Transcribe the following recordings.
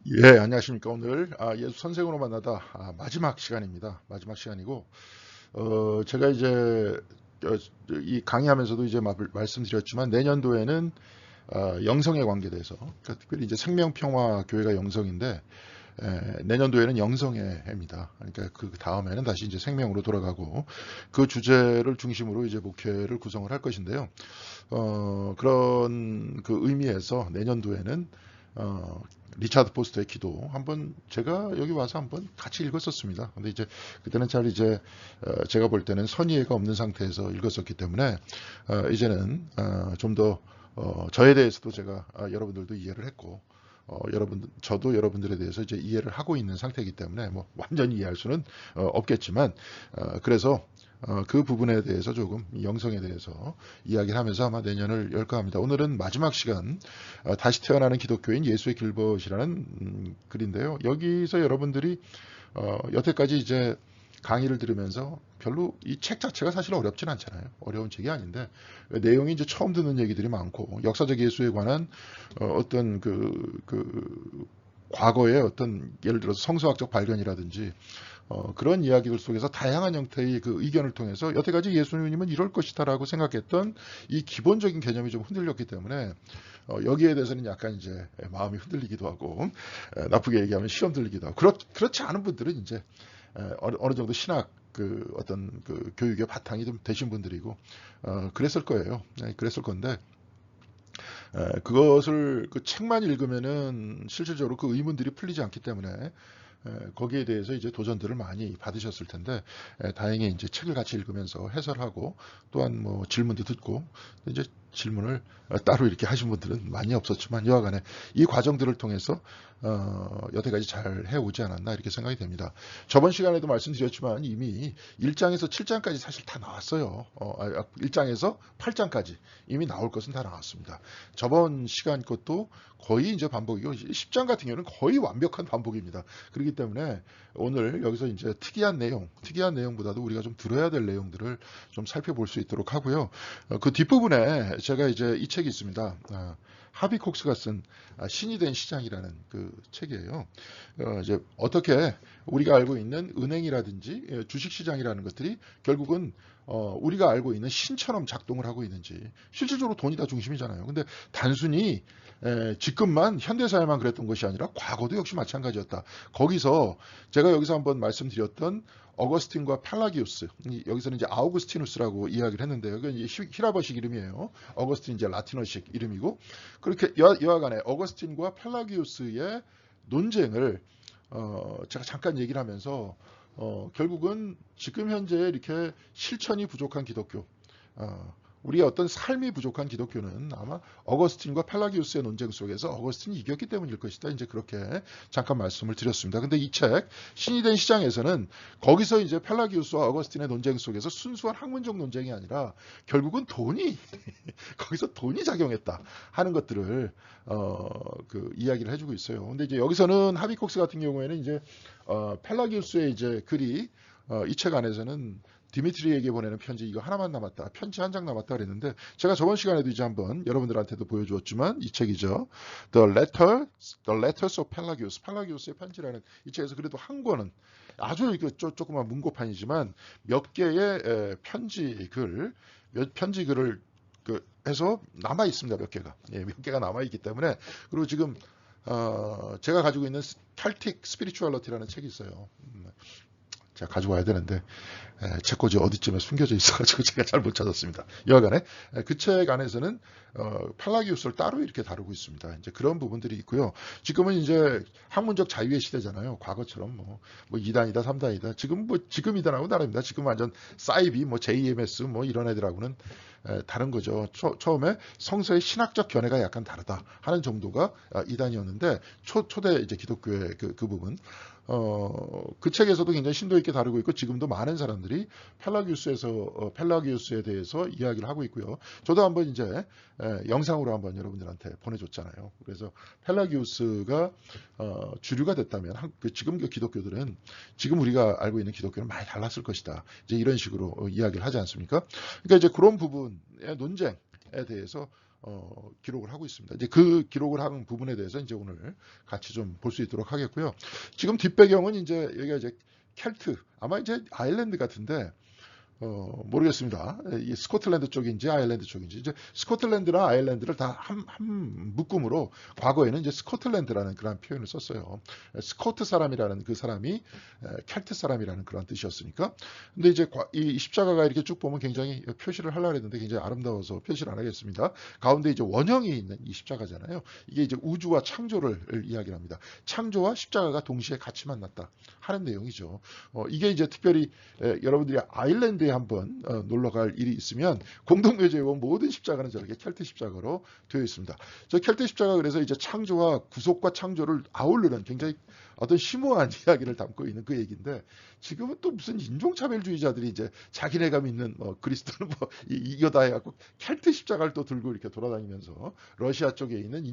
예, 안녕하십니까. 오늘 예수 선생으로 만나다 마지막 시간입니다. 마지막 시간이고, 제가 이제 어, 이 강의하면서도 이제 말씀드렸지만 내년도에는 영성에 관계돼서, 그러니까 특별히 이제 생명평화교회가 영성인데 내년도에는 영성의 해입니다. 그러니까 그 다음에는 다시 이제 생명으로 돌아가고 그 주제를 중심으로 이제 목회를 구성을 할 것인데요. 그런 그 의미에서 내년도에는 어, 리차드 포스터의 기도 한번 제가 여기 와서 한번 같이 읽었었습니다. 근데 이제 그때는 잘 이제 제가 볼 때는 선의가 없는 상태에서 읽었었기 때문에 이제는 좀 더 저에 대해서도 제가 여러분들도 이해를 했고 저도 여러분들에 대해서 이제 이해를 하고 있는 상태이기 때문에 뭐 완전히 이해할 수는 없겠지만 그래서 그 부분에 대해서 조금 영성에 대해서 이야기를 하면서 아마 내년을 열까 합니다. 오늘은 마지막 시간 다시 태어나는 기독교인 예수의 길벗이라는 글인데요. 여기서 여러분들이 여태까지 이제 강의를 들으면서 별로 이 책 자체가 사실 어렵진 않잖아요. 어려운 책이 아닌데 내용이 이제 처음 듣는 얘기들이 많고 역사적 예수에 관한 어떤 과거의 어떤 예를 들어서 성서학적 발견이라든지 그런 이야기들 속에서 다양한 형태의 그 의견을 통해서 여태까지 예수님은 이럴 것이다라고 생각했던 이 기본적인 개념이 좀 흔들렸기 때문에 여기에 대해서는 약간 이제 마음이 흔들리기도 하고 나쁘게 얘기하면 시험 들리기도 하고 그렇지 않은 분들은 이제 어느 정도 신학 그 어떤 그 교육의 바탕이 좀 되신 분들이고 그랬을 거예요. 네, 그랬을 건데 그것을 그 책만 읽으면은 실질적으로 그 의문들이 풀리지 않기 때문에 거기에 대해서 이제 도전들을 많이 받으셨을 텐데 다행히 이제 책을 같이 읽으면서 해설하고 또한 뭐 질문도 듣고 이제 질문을 따로 이렇게 하신 분들은 많이 없었지만 여하간에 이 과정들을 통해서 여태까지 잘 해오지 않았나 이렇게 생각이 됩니다. 저번 시간에도 말씀드렸지만 이미 1장에서 7장까지 사실 다 나왔어요. 1장에서 8장까지 이미 나올 것은 다 나왔습니다. 저번 시간 것도 거의 이제 반복이고 10장 같은 경우는 거의 완벽한 반복입니다. 그렇기 때문에 오늘 여기서 이제 특이한 내용보다도 우리가 좀 들어야 될 내용들을 좀 살펴볼 수 있도록 하고요. 그 뒷부분에 제가 이제 이 책이 있습니다. 하비 콕스가 쓴 신이 된 시장이라는 그 책이에요. 이제 어떻게 우리가 알고 있는 은행이라든지 주식시장이라는 것들이 결국은 우리가 알고 있는 신처럼 작동을 하고 있는지 실질적으로 돈이 다 중심이잖아요. 근데 단순히 지금만 현대사회만 그랬던 것이 아니라 과거도 역시 마찬가지였다. 거기서 제가 여기서 한번 말씀드렸던 어거스틴과 팔라기우스 여기서는 이제 아우구스티누스라고 이야기를 했는데요. 이건 이제 히라버식 이름이에요. 어거스틴 이제 라틴어식 이름이고 그렇게 여하간에 어거스틴과 팔라기우스의 논쟁을 제가 잠깐 얘기를 하면서 결국은 지금 현재 이렇게 실천이 부족한 기독교 우리의 어떤 삶이 부족한 기독교는 아마 어거스틴과 팔라기우스의 논쟁 속에서 어거스틴이 이겼기 때문일 것이다. 이제 그렇게 잠깐 말씀을 드렸습니다. 근데 이 책 신이 된 시장에서는 거기서 이제 팔라기우스와 어거스틴의 논쟁 속에서 순수한 학문적 논쟁이 아니라 결국은 돈이 거기서 돈이 작용했다 하는 것들을 그 이야기를 해주고 있어요. 근데 이제 여기서는 하비콕스 같은 경우에는 이제 펠라기우스의 이제 글이 이 책 안에서는 디미트리에게 보내는 편지 이거 하나만 남았다. 편지 한 장 남았다 그랬는데 제가 저번 시간에도 이제 한번 여러분들한테도 보여주었지만 이 책이죠. The Letters of Pelagius. 펠라기우스의 편지라는 이 책에서 그래도 한 권은 아주 조그만 문고판이지만 몇 개의 편지 글을 해서 남아 있습니다. 몇 개가. 예, 몇 개가 남아 있기 때문에 그리고 지금 제가 가지고 있는 켈틱 스피리추얼러티라는 책이 있어요. 제가 가지고 와야 되는데 제 거지 어디쯤에 숨겨져 있어가지고 제가 잘 못 찾았습니다. 여하간에 그 책 안에서는 팔라기우스를 따로 이렇게 다루고 있습니다. 이제 그런 부분들이 있고요. 지금은 이제 학문적 자유의 시대잖아요. 과거처럼 뭐 2단이다, 3단이다. 지금 2단하고 다릅니다. 지금 완전 사이비, 뭐 JMS 뭐 이런 애들하고는 다른 거죠. 처음에 성서의 신학적 견해가 약간 다르다 하는 정도가 2단이었는데 초대 이제 기독교의 그 부분. 그 책에서도 굉장히 심도 있게 다루고 있고 지금도 많은 사람들이 펠라기우스에 대해서 이야기를 하고 있고요. 저도 한번 이제 영상으로 한번 여러분들한테 보내줬잖아요. 그래서 펠라기우스가 주류가 됐다면 지금 그 기독교들은 지금 우리가 알고 있는 기독교는 많이 달랐을 것이다. 이제 이런 식으로 이야기를 하지 않습니까? 그러니까 이제 그런 부분의 논쟁에 대해서 기록을 하고 있습니다. 이제 그 기록을 한 부분에 대해서 이제 오늘 같이 좀 볼 수 있도록 하겠고요. 지금 뒷배경은 이제 여기가 이제 켈트, 아마 이제 아일랜드 같은데 모르겠습니다. 이 스코틀랜드 쪽인지 아일랜드 쪽인지. 이제 스코틀랜드나 아일랜드를 다 한 묶음으로 과거에는 이제 스코틀랜드라는 그런 표현을 썼어요. 스코트 사람이라는 그 사람이 켈트 사람이라는 그런 뜻이었으니까. 근데 이제 이 십자가가 이렇게 쭉 보면 굉장히 표시를 하려고 했는데 굉장히 아름다워서 표시를 안 하겠습니다. 가운데 이제 원형이 있는 이 십자가잖아요. 이게 이제 우주와 창조를 이야기합니다. 창조와 십자가가 동시에 같이 만났다 하는 내용이죠. 이게 이제 특별히 여러분들이 아일랜드에 한번 놀러 갈 일이 있으면 공동묘지에 본 모든 십자가는 저렇게 켈트 십자가로 되어 있습니다. 저 켈트 십자가 그래서 이제 창조와 구속과 창조를 아우르는 굉장히 어떤 심오한 이야기를 담고 있는 그 얘기인데 지금은 또 무슨 인종차별주의자들이 이제 자기네가 믿는 그리스도는 뭐 이거다 해갖고 켈트 십자가를 또 들고 이렇게 돌아다니면서 러시아 쪽에 있는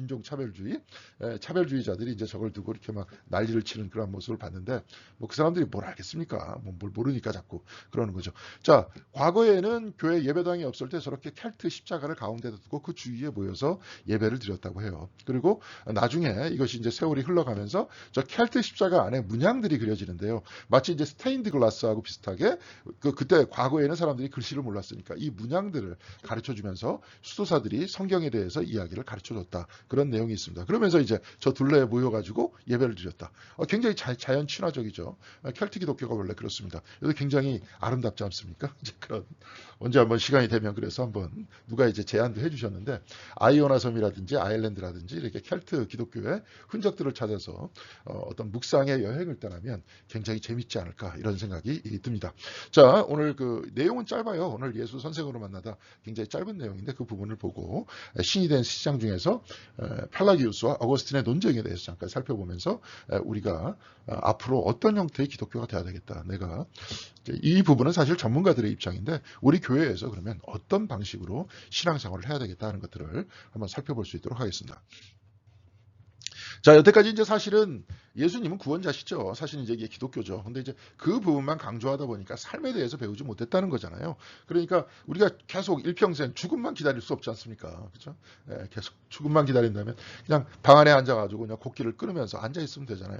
차별주의자들이 이제 저걸 두고 이렇게 막 난리를 치는 그런 모습을 봤는데 뭐 그 사람들이 뭘 알겠습니까? 뭐 뭘 모르니까 자꾸 그러는 거죠. 자, 과거에는 교회 예배당이 없을 때 저렇게 켈트 십자가를 가운데다 두고 그 주위에 모여서 예배를 드렸다고 해요. 그리고 나중에 이것이 이제 세월이 흘러가면서 저 켈트 십자가 안에 문양들이 그려지는데요. 마치 이제 스테인드 글라스하고 비슷하게 그때 과거에는 사람들이 글씨를 몰랐으니까 이 문양들을 가르쳐 주면서 수도사들이 성경에 대해서 이야기를 가르쳐 줬다. 그런 내용이 있습니다. 그러면서 이제 저 둘레에 모여가지고 예배를 드렸다. 굉장히 자연 친화적이죠. 켈트 기독교가 원래 그렇습니다. 그래서 굉장히 아름답지 않습니까? 이제 그런 언제 한번 시간이 되면 그래서 한번 누가 이제 제안도 해주셨는데 아이오나 섬이라든지 아일랜드라든지 이렇게 켈트 기독교의 흔적들을 찾아서 어떤 묵상의 여행을 떠나면 굉장히 재밌지 않을까 이런 생각이 듭니다. 자, 오늘 그 내용은 짧아요. 오늘 예수 선생으로 만나다 굉장히 짧은 내용인데 그 부분을 보고 신이 된 시장 중에서 팔라기우스와 어거스틴의 논쟁에 대해서 잠깐 살펴보면서 우리가 앞으로 어떤 형태의 기독교가 돼야 되겠다. 내가 이 부분은 사실 전문가들의 입장인데 우리 교회에서 그러면 어떤 방식으로 신앙생활을 해야 되겠다 하는 것들을 한번 살펴볼 수 있도록 하겠습니다. 자, 여태까지 이제 사실은 예수님은 구원자시죠. 사실은 이제 이게 기독교죠. 근데 이제 그 부분만 강조하다 보니까 삶에 대해서 배우지 못했다는 거잖아요. 그러니까 우리가 계속 일평생 죽음만 기다릴 수 없지 않습니까? 그렇죠? 계속 죽음만 기다린다면 그냥 방 안에 앉아가지고 그냥 곡기를 끊으면서 앉아 있으면 되잖아요.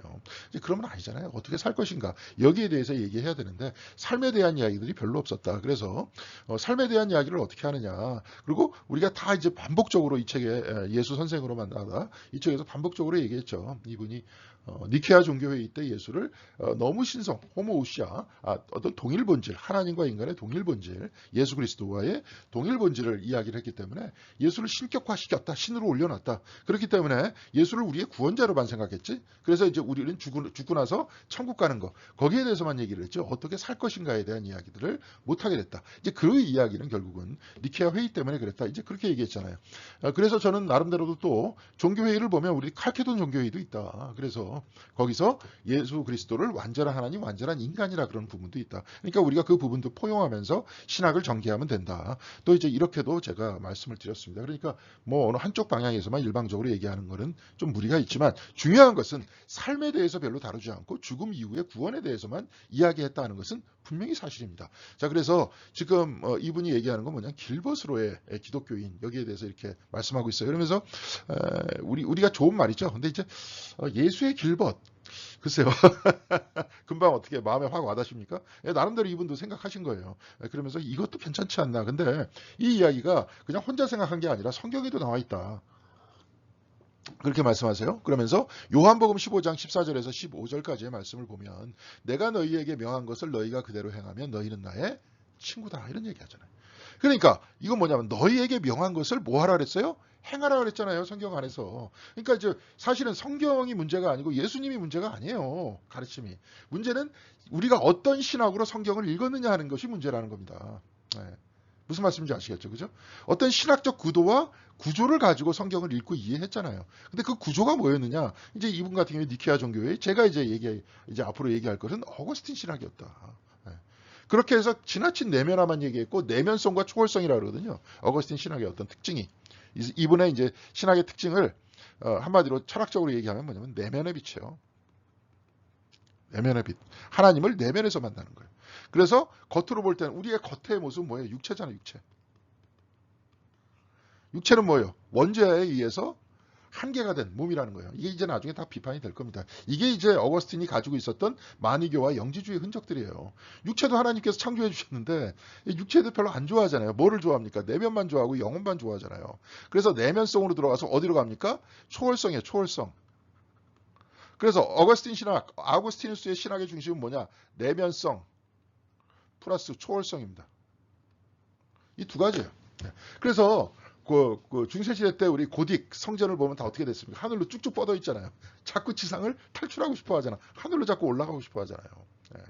이제 그러면 아니잖아요. 어떻게 살 것인가? 여기에 대해서 얘기해야 되는데 삶에 대한 이야기들이 별로 없었다. 그래서 삶에 대한 이야기를 어떻게 하느냐? 그리고 우리가 다 이제 반복적으로 이 책에 예수 선생으로 만나다 이 책에서 반복적으로 얘기했죠. 이분이 니케아 종교회의 때 예수를 너무 신성, 호모우시아, 어떤 동일 본질, 하나님과 인간의 동일 본질, 예수 그리스도와의 동일 본질을 이야기를 했기 때문에 예수를 신격화시켰다, 신으로 올려놨다. 그렇기 때문에 예수를 우리의 구원자로만 생각했지. 그래서 이제 우리는 죽고 나서 천국 가는 거, 거기에 대해서만 얘기를 했죠. 어떻게 살 것인가에 대한 이야기들을 못하게 됐다. 이제 그 이야기는 결국은 니케아 회의 때문에 그랬다. 이제 그렇게 얘기했잖아요. 그래서 저는 나름대로도 또 종교회의를 보면 우리 칼케돈 종교회의도 있다. 그래서 거기서 예수 그리스도를 완전한 하나님, 완전한 인간이라 그런 부분도 있다. 그러니까 우리가 그 부분도 포용하면서 신학을 전개하면 된다. 또 이제 이렇게도 제가 말씀을 드렸습니다. 그러니까 뭐 어느 한쪽 방향에서만 일방적으로 얘기하는 거는 좀 무리가 있지만 중요한 것은 삶에 대해서 별로 다루지 않고 죽음 이후의 구원에 대해서만 이야기했다는 것은 분명히 사실입니다. 자, 그래서 지금 이분이 얘기하는 건 뭐냐, 길벗으로의 기독교인, 여기에 대해서 이렇게 말씀하고 있어요. 그러면서 우리가 좋은 말이죠. 근데 이제 예수의 길벗, 글쎄요. 금방 어떻게 마음에 확 와닿습니까? 나름대로 이분도 생각하신 거예요. 그러면서 이것도 괜찮지 않나. 근데 이 이야기가 그냥 혼자 생각한 게 아니라 성경에도 나와 있다. 그렇게 말씀하세요. 그러면서 요한복음 15장 14절에서 15절까지의 말씀을 보면 내가 너희에게 명한 것을 너희가 그대로 행하면 너희는 나의 친구다. 이런 얘기 하잖아요. 그러니까 이건 뭐냐면 너희에게 명한 것을 뭐 하라 그랬어요? 행하라 그랬잖아요. 성경 안에서. 그러니까 이제 사실은 성경이 문제가 아니고 예수님이 문제가 아니에요. 가르침이. 문제는 우리가 어떤 신학으로 성경을 읽었느냐 하는 것이 문제라는 겁니다. 네. 무슨 말씀인지 아시겠죠? 그죠? 어떤 신학적 구도와 구조를 가지고 성경을 읽고 이해했잖아요. 근데 그 구조가 뭐였느냐? 이제 이분 같은 경우에 니케아 종교회, 제가 이제 앞으로 얘기할 것은 어거스틴 신학이었다. 네. 그렇게 해서 지나친 내면화만 얘기했고 내면성과 초월성이라 그러거든요. 어거스틴 신학의 어떤 특징이. 이분의 이제 신학의 특징을 한마디로 철학적으로 얘기하면 뭐냐면 내면의 빛이에요. 내면의 빛. 하나님을 내면에서 만나는 거예요. 그래서 겉으로 볼 때는 우리의 겉의 모습은 뭐예요? 육체잖아요, 육체. 육체는 뭐예요? 원죄에 의해서 한계가 된 몸이라는 거예요. 이게 이제 나중에 다 비판이 될 겁니다. 이게 이제 어거스틴이 가지고 있었던 만이교와 영지주의 흔적들이에요. 육체도 하나님께서 창조해 주셨는데 육체도 별로 안 좋아하잖아요. 뭐를 좋아합니까? 내면만 좋아하고 영혼만 좋아하잖아요. 그래서 내면성으로 들어가서 어디로 갑니까? 초월성이에요. 초월성. 그래서 어거스틴 신학, 아우구스티누스의 신학의 중심은 뭐냐? 내면성 플러스 초월성입니다. 이 두 가지예요. 그래서 그 중세시대 때 우리 고딕 성전을 보면 다 어떻게 됐습니까? 하늘로 쭉쭉 뻗어 있잖아요. 자꾸 지상을 탈출하고 싶어 하잖아. 하늘로 자꾸 올라가고 싶어 하잖아요. 예.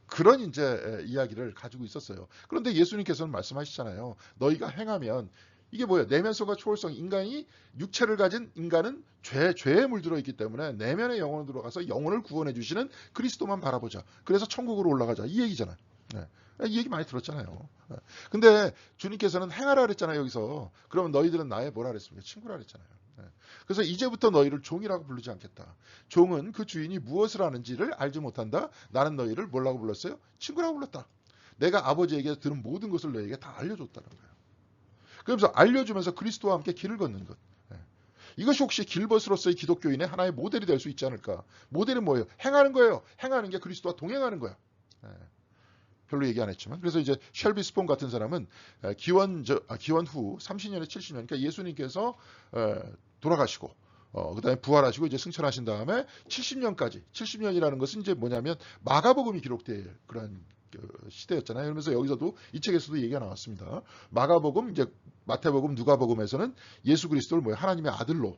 그런 이제 이야기를 가지고 있었어요. 그런데 예수님께서는 말씀하시잖아요. 너희가 행하면 이게 뭐예요? 내면성과 초월성. 인간이 육체를 가진 인간은 죄에 물들어 있기 때문에 내면의 영혼으로 들어가서 영혼을 구원해 주시는 그리스도만 바라보자. 그래서 천국으로 올라가자. 이 얘기잖아요. 네. 이 얘기 많이 들었잖아요. 근데 주님께서는 행하라 그랬잖아요, 여기서. 그러면 너희들은 나의 뭐라 그랬습니까? 친구라 그랬잖아요. 그래서 이제부터 너희를 종이라고 부르지 않겠다. 종은 그 주인이 무엇을 하는지를 알지 못한다. 나는 너희를 뭐라고 불렀어요? 친구라고 불렀다. 내가 아버지에게 들은 모든 것을 너희에게 다 알려줬다는 거예요. 그러면서 알려주면서 그리스도와 함께 길을 걷는 것. 이것이 혹시 길벗으로서의 기독교인의 하나의 모델이 될 수 있지 않을까? 모델은 뭐예요? 행하는 거예요. 행하는 게 그리스도와 동행하는 거야. 별로 얘기 안 했지만. 그래서 이제 쉘비 스폰 같은 사람은 기원 후 30년에 70년, 그러니까 예수님께서 돌아가시고 그다음에 부활하시고 이제 승천하신 다음에 70년이라는 것은 이제 뭐냐면 마가복음이 기록될 그런 시대였잖아요. 그러면서 여기서도 이 책에서도 얘기가 나왔습니다. 마가복음, 이제 마태복음, 누가복음에서는 예수 그리스도를 뭐야 하나님의 아들로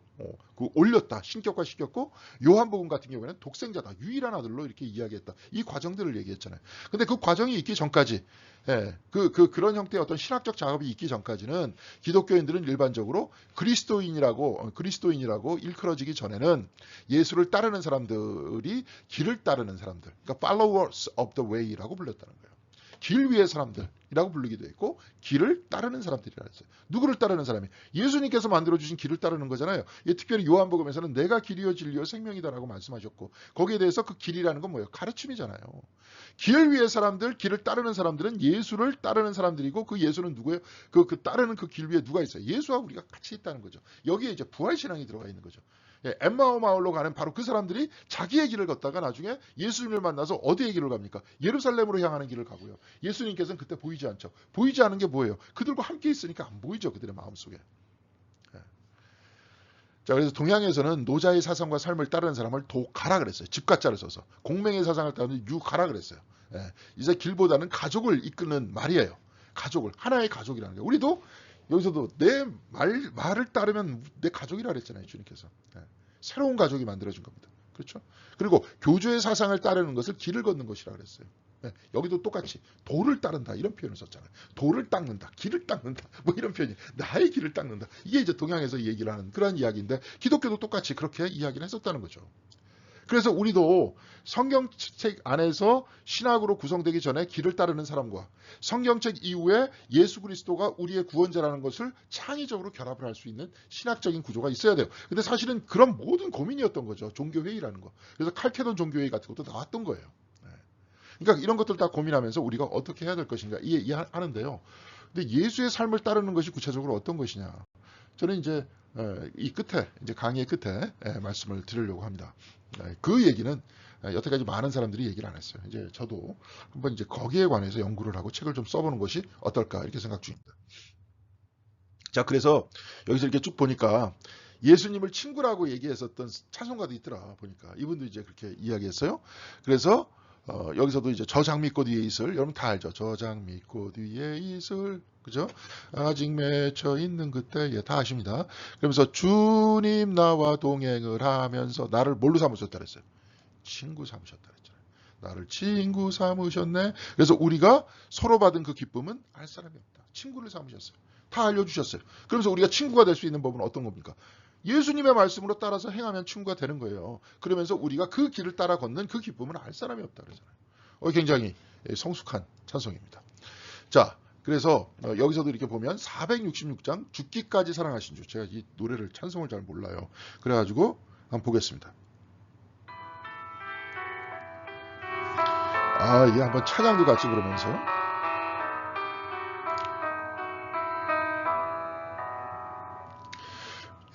올렸다, 신격화시켰고, 요한복음 같은 경우에는 독생자다, 유일한 아들로 이렇게 이야기했다. 이 과정들을 얘기했잖아요. 근데 그 과정이 있기 전까지, 그런 형태의 어떤 신학적 작업이 있기 전까지는 기독교인들은 일반적으로 그리스도인이라고 일컬어지기 전에는 예수를 따르는 사람들이 길을 따르는 사람들, 그러니까 followers of the way라고 불렸다는 거예요. 길 위의 사람들이라고 불리기도 했고, 길을 따르는 사람들이라 했어요. 누구를 따르는 사람이? 예수님께서 만들어주신 길을 따르는 거잖아요. 특별히 요한복음에서는 내가 길이요 진리요 생명이다라고 말씀하셨고, 거기에 대해서 그 길이라는 건 뭐예요? 가르침이잖아요. 길 위의 사람들, 길을 따르는 사람들은 예수를 따르는 사람들이고, 그 예수는 누구예요? 따르는 그 길 위에 누가 있어요? 예수와 우리가 같이 있다는 거죠. 여기에 이제 부활신앙이 들어가 있는 거죠. 엠마오 마을로 가는 바로 그 사람들이 자기의 길을 걷다가 나중에 예수님을 만나서 어디의 길을 갑니까? 예루살렘으로 향하는 길을 가고요. 예수님께서는 그때 보이지 않죠. 보이지 않은 게 뭐예요? 그들과 함께 있으니까 안 보이죠. 그들의 마음속에. 자, 그래서 동양에서는 노자의 사상과 삶을 따르는 사람을 도가라 그랬어요. 집가자를 써서. 공맹의 사상을 따르는 유가라 그랬어요. 이제 길보다는 가족을 이끄는 말이에요. 가족을. 하나의 가족이라는 거예요. 우리도 여기서도 내 말을 따르면 내 가족이라 그랬잖아요. 주님께서. 새로운 가족이 만들어진 겁니다. 그렇죠? 그리고 교주의 사상을 따르는 것을 길을 걷는 것이라 그랬어요. 여기도 똑같이 도를 따른다 이런 표현을 썼잖아요. 도를 닦는다, 길을 닦는다, 뭐 이런 표현이 나의 길을 닦는다. 이게 이제 동양에서 얘기를 하는 그런 이야기인데, 기독교도 똑같이 그렇게 이야기를 했었다는 거죠. 그래서 우리도 성경책 안에서 신학으로 구성되기 전에 길을 따르는 사람과 성경책 이후에 예수 그리스도가 우리의 구원자라는 것을 창의적으로 결합을 할 수 있는 신학적인 구조가 있어야 돼요. 근데 사실은 그런 모든 고민이었던 거죠. 종교회의라는 거. 그래서 칼케돈 종교회의 같은 것도 나왔던 거예요. 그러니까 이런 것들 다 고민하면서 우리가 어떻게 해야 될 것인가 이해하는데요. 근데 예수의 삶을 따르는 것이 구체적으로 어떤 것이냐. 저는 이제 이 끝에, 이제 강의의 끝에 말씀을 드리려고 합니다. 그 얘기는 여태까지 많은 사람들이 얘기를 안 했어요. 이제 저도 한번 이제 거기에 관해서 연구를 하고 책을 좀 써보는 것이 어떨까 이렇게 생각 중입니다. 자, 그래서 여기서 이렇게 쭉 보니까 예수님을 친구라고 얘기했었던 찬송가도 있더라 보니까 이분도 이제 그렇게 이야기했어요. 그래서 여기서도 이제 저 장미꽃 위에 이슬, 여러분 다 알죠? 저 장미꽃 위에 이슬, 그죠? 아직 맺혀 있는 그때, 다 아십니다. 그러면서 주님 나와 동행을 하면서 나를 뭘로 삼으셨다 그랬어요? 친구 삼으셨다 그랬잖아요. 나를 친구 삼으셨네. 그래서 우리가 서로 받은 그 기쁨은 알 사람이 없다. 친구를 삼으셨어요. 다 알려주셨어요. 그러면서 우리가 친구가 될 수 있는 법은 어떤 겁니까? 예수님의 말씀으로 따라서 행하면 친구가 되는 거예요. 그러면서 우리가 그 길을 따라 걷는 그 기쁨은 알 사람이 없다 그러잖아요. 굉장히 성숙한 찬송입니다. 자, 그래서 여기서도 이렇게 보면 466장 죽기까지 사랑하신 주. 제가 이 노래를 찬송을 잘 몰라요. 그래가지고 한번 보겠습니다. 이게 한번 찬양도 같이 부르면서.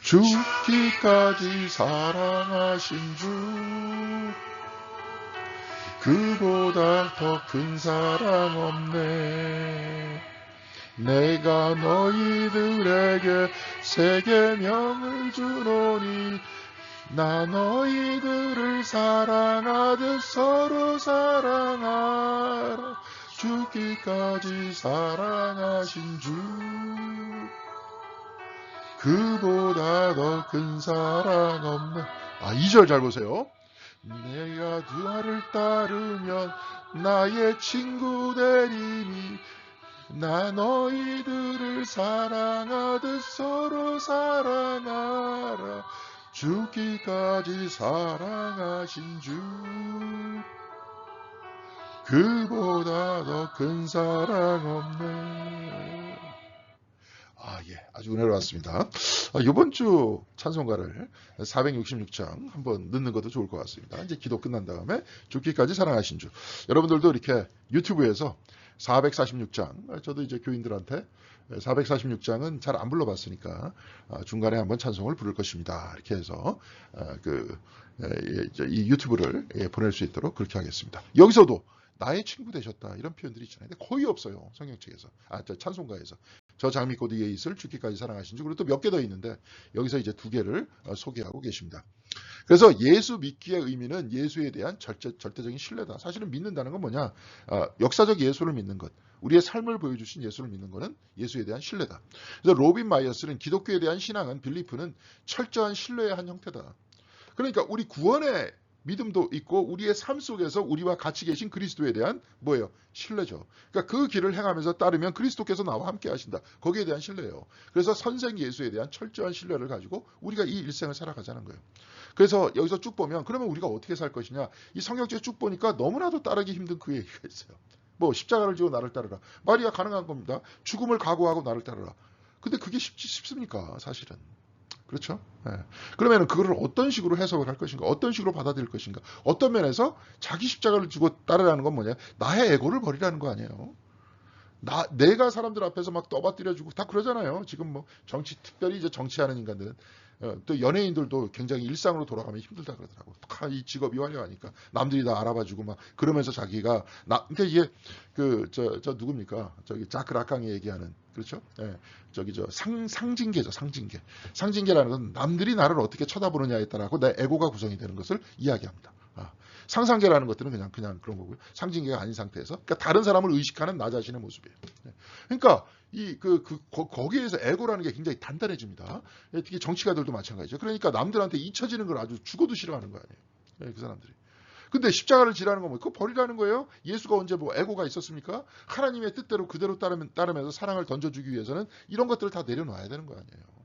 죽기까지 사랑하신 주 그보다 더 큰 사랑 없네. 내가 너희들에게 새 계명을 주노니 나 너희들을 사랑하듯 서로 사랑하라. 죽기까지 사랑하신 주 그보다 더 큰 사랑 없네. 2절 잘 보세요. 내가 나를 따르면 나의 친구 되리니 나 너희들을 사랑하듯 서로 사랑하라. 죽기까지 사랑하신 주 그보다 더 큰 사랑 없네. 예, 아주 은혜로웠습니다. 이번 주 찬송가를 466장 한번 넣는 것도 좋을 것 같습니다. 이제 기도 끝난 다음에 죽기까지 사랑하신 주. 여러분들도 이렇게 유튜브에서 446장, 저도 이제 교인들한테 446장은 잘 안 불러봤으니까 중간에 한번 찬송을 부를 것입니다. 이렇게 해서 이 유튜브를 보낼 수 있도록 그렇게 하겠습니다. 여기서도 나의 친구 되셨다 이런 표현들이 있잖아요. 근데 거의 없어요. 성경책에서. 찬송가에서. 저 장미 꽃 위에 있을 죽기까지 사랑하신 주. 그리고 또 몇 개 더 있는데 여기서 이제 2개를 소개하고 계십니다. 그래서 예수 믿기의 의미는 예수에 대한 절대적인 신뢰다. 사실은 믿는다는 건 뭐냐? 역사적 예수를 믿는 것. 우리의 삶을 보여주신 예수를 믿는 것은 예수에 대한 신뢰다. 그래서 로빈 마이어스는 기독교에 대한 신앙은 빌리프는 철저한 신뢰의 한 형태다. 그러니까 우리 구원의 믿음도 있고 우리의 삶 속에서 우리와 같이 계신 그리스도에 대한 뭐예요? 신뢰죠. 그러니까 그 길을 행하면서 따르면 그리스도께서 나와 함께 하신다. 거기에 대한 신뢰예요. 그래서 선생 예수에 대한 철저한 신뢰를 가지고 우리가 이 일생을 살아가자는 거예요. 그래서 여기서 쭉 보면 그러면 우리가 어떻게 살 것이냐. 이 성경책 쭉 보니까 너무나도 따르기 힘든 그 얘기가 있어요. 십자가를 지고 나를 따르라. 말이야 가능한 겁니다. 죽음을 각오하고 나를 따르라. 근데 그게 쉽습니까? 사실은. 그렇죠? 그러면 그거를 어떤 식으로 해석을 할 것인가? 어떤 식으로 받아들일 것인가? 어떤 면에서 자기 십자가를 지고 따르라는 건 뭐냐? 나의 에고를 버리라는 거 아니에요. 내가 사람들 앞에서 막 떠받들여주고 다 그러잖아요. 지금 특별히 이제 정치하는 인간들은 또 연예인들도 굉장히 일상으로 돌아가면 힘들다 그러더라고. 이 직업이 화려하니까 남들이 다 알아봐주고 막 그러면서 자기가 그러니까 이게 저 누굽니까? 저기 자크 라캉이 얘기하는 그렇죠? 상징계죠, 상징계. 상징계라는 건 남들이 나를 어떻게 쳐다보느냐에 따라서 내 에고가 구성이 되는 것을 이야기합니다. 상상계라는 것들은 그냥 그런 거고요. 상징계가 아닌 상태에서 그러니까 다른 사람을 의식하는 나 자신의 모습이에요. 그러니까 거기에서 에고라는 게 굉장히 단단해집니다. 특히 정치가들도 마찬가지죠. 그러니까 남들한테 잊혀지는 걸 아주 죽어도 싫어하는 거 아니에요. 그 사람들이. 근데 십자가를 지라는 건 그거 버리라는 거예요. 예수가 언제 에고가 있었습니까? 하나님의 뜻대로 그대로 따르면서 사랑을 던져주기 위해서는 이런 것들을 다 내려놔야 되는 거 아니에요.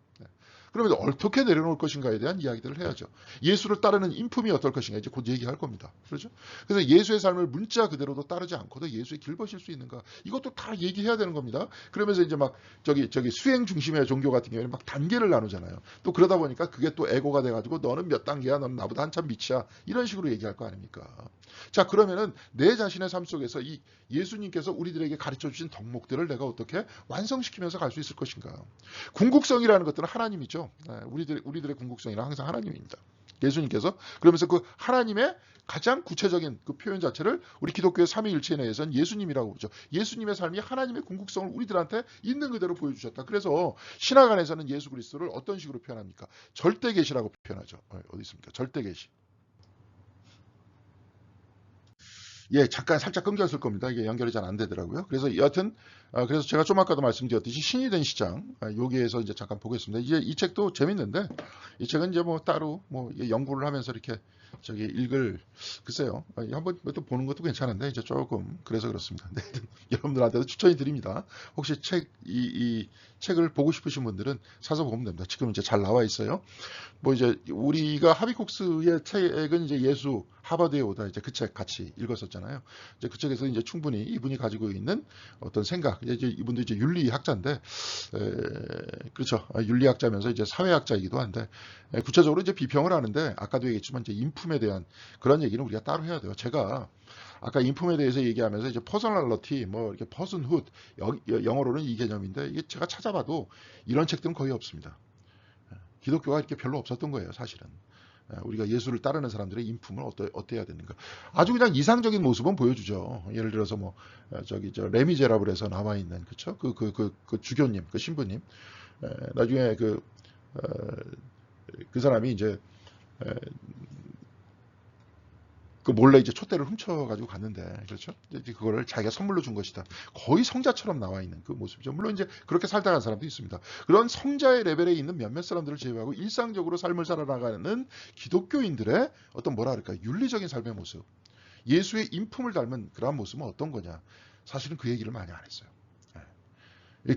그러면 어떻게 내려놓을 것인가에 대한 이야기들을 해야죠. 예수를 따르는 인품이 어떨 것인가 이제 곧 얘기할 겁니다. 그렇죠? 그래서 예수의 삶을 문자 그대로도 따르지 않고도 예수의 길 버실 수 있는가 이것도 다 얘기해야 되는 겁니다. 그러면서 이제 막 저기 수행 중심의 종교 같은 경우에는 막 단계를 나누잖아요. 또 그러다 보니까 그게 또 에고가 돼가지고 너는 몇 단계야, 너는 나보다 한참 밑이야 이런 식으로 얘기할 거 아닙니까? 자 그러면은 내 자신의 삶 속에서 이 예수님께서 우리들에게 가르쳐 주신 덕목들을 내가 어떻게 완성시키면서 갈 수 있을 것인가? 궁극성이라는 것들은 하나님이죠. 우리들의 궁극성이는 항상 하나님입니다. 예수님께서 그러면서 그 하나님의 가장 구체적인 그 표현 자체를 우리 기독교의 삼위일체에 대해서는 예수님이라고 보죠. 예수님의 삶이 하나님의 궁극성을 우리들한테 있는 그대로 보여주셨다. 그래서 신학 안에서는 예수 그리스도를 어떤 식으로 표현합니까? 절대계시라고 표현하죠. 어디 있습니까? 절대계시. 잠깐 살짝 끊겼을 겁니다. 이게 연결이 잘 안 되더라고요. 그래서 여하튼 그래서 제가 좀 아까도 말씀드렸듯이 신이 된 시장 여기에서 이제 잠깐 보겠습니다. 이제 이 책도 재밌는데 이 책은 이제 따로 연구를 하면서 이렇게 읽을 글쎄요. 한번 또 보는 것도 괜찮은데 이제 조금 그래서 그렇습니다. 네, 여러분들한테도 추천이 드립니다. 혹시 이 책을 보고 싶으신 분들은 사서 보면 됩니다. 지금 이제 잘 나와 있어요. 이제 우리가 하비콕스의 책은 이제 예수 하버드에 오다 이제 그 책 같이 읽었었잖아요. 이제 그 책에서 이제 충분히 이분이 가지고 있는 어떤 생각, 이제 이분도 이제 윤리학자인데, 그렇죠. 윤리학자면서 이제 사회학자이기도 한데, 구체적으로 이제 비평을 하는데, 아까도 얘기했지만 이제 인품에 대한 그런 얘기는 우리가 따로 해야 돼요. 제가 아까 인품에 대해서 얘기하면서 이제 퍼스널리티, 이렇게 퍼슨훗, 영어로는 이 개념인데, 이게 제가 찾아봐도 이런 책들은 거의 없습니다. 기독교가 이렇게 별로 없었던 거예요, 사실은. 우리가 예수를 따르는 사람들의 인품을 어때야 되는가. 아주 그냥 이상적인 모습은 보여주죠. 예를 들어서 뭐 저기 저 레미제라블에서 나와 있는 그쵸? 그 주교님, 그 신부님. 나중에 그 사람이 이제 그 몰래 이제 촛대를 훔쳐가지고 갔는데, 그렇죠? 이제 그거를 자기가 선물로 준 것이다. 거의 성자처럼 나와 있는 그 모습이죠. 물론 이제 그렇게 살다 간 사람도 있습니다. 그런 성자의 레벨에 있는 몇몇 사람들을 제외하고 일상적으로 삶을 살아나가는 기독교인들의 어떤 뭐라 그럴까, 윤리적인 삶의 모습, 예수의 인품을 닮은 그러한 모습은 어떤 거냐. 사실은 그 얘기를 많이 안 했어요.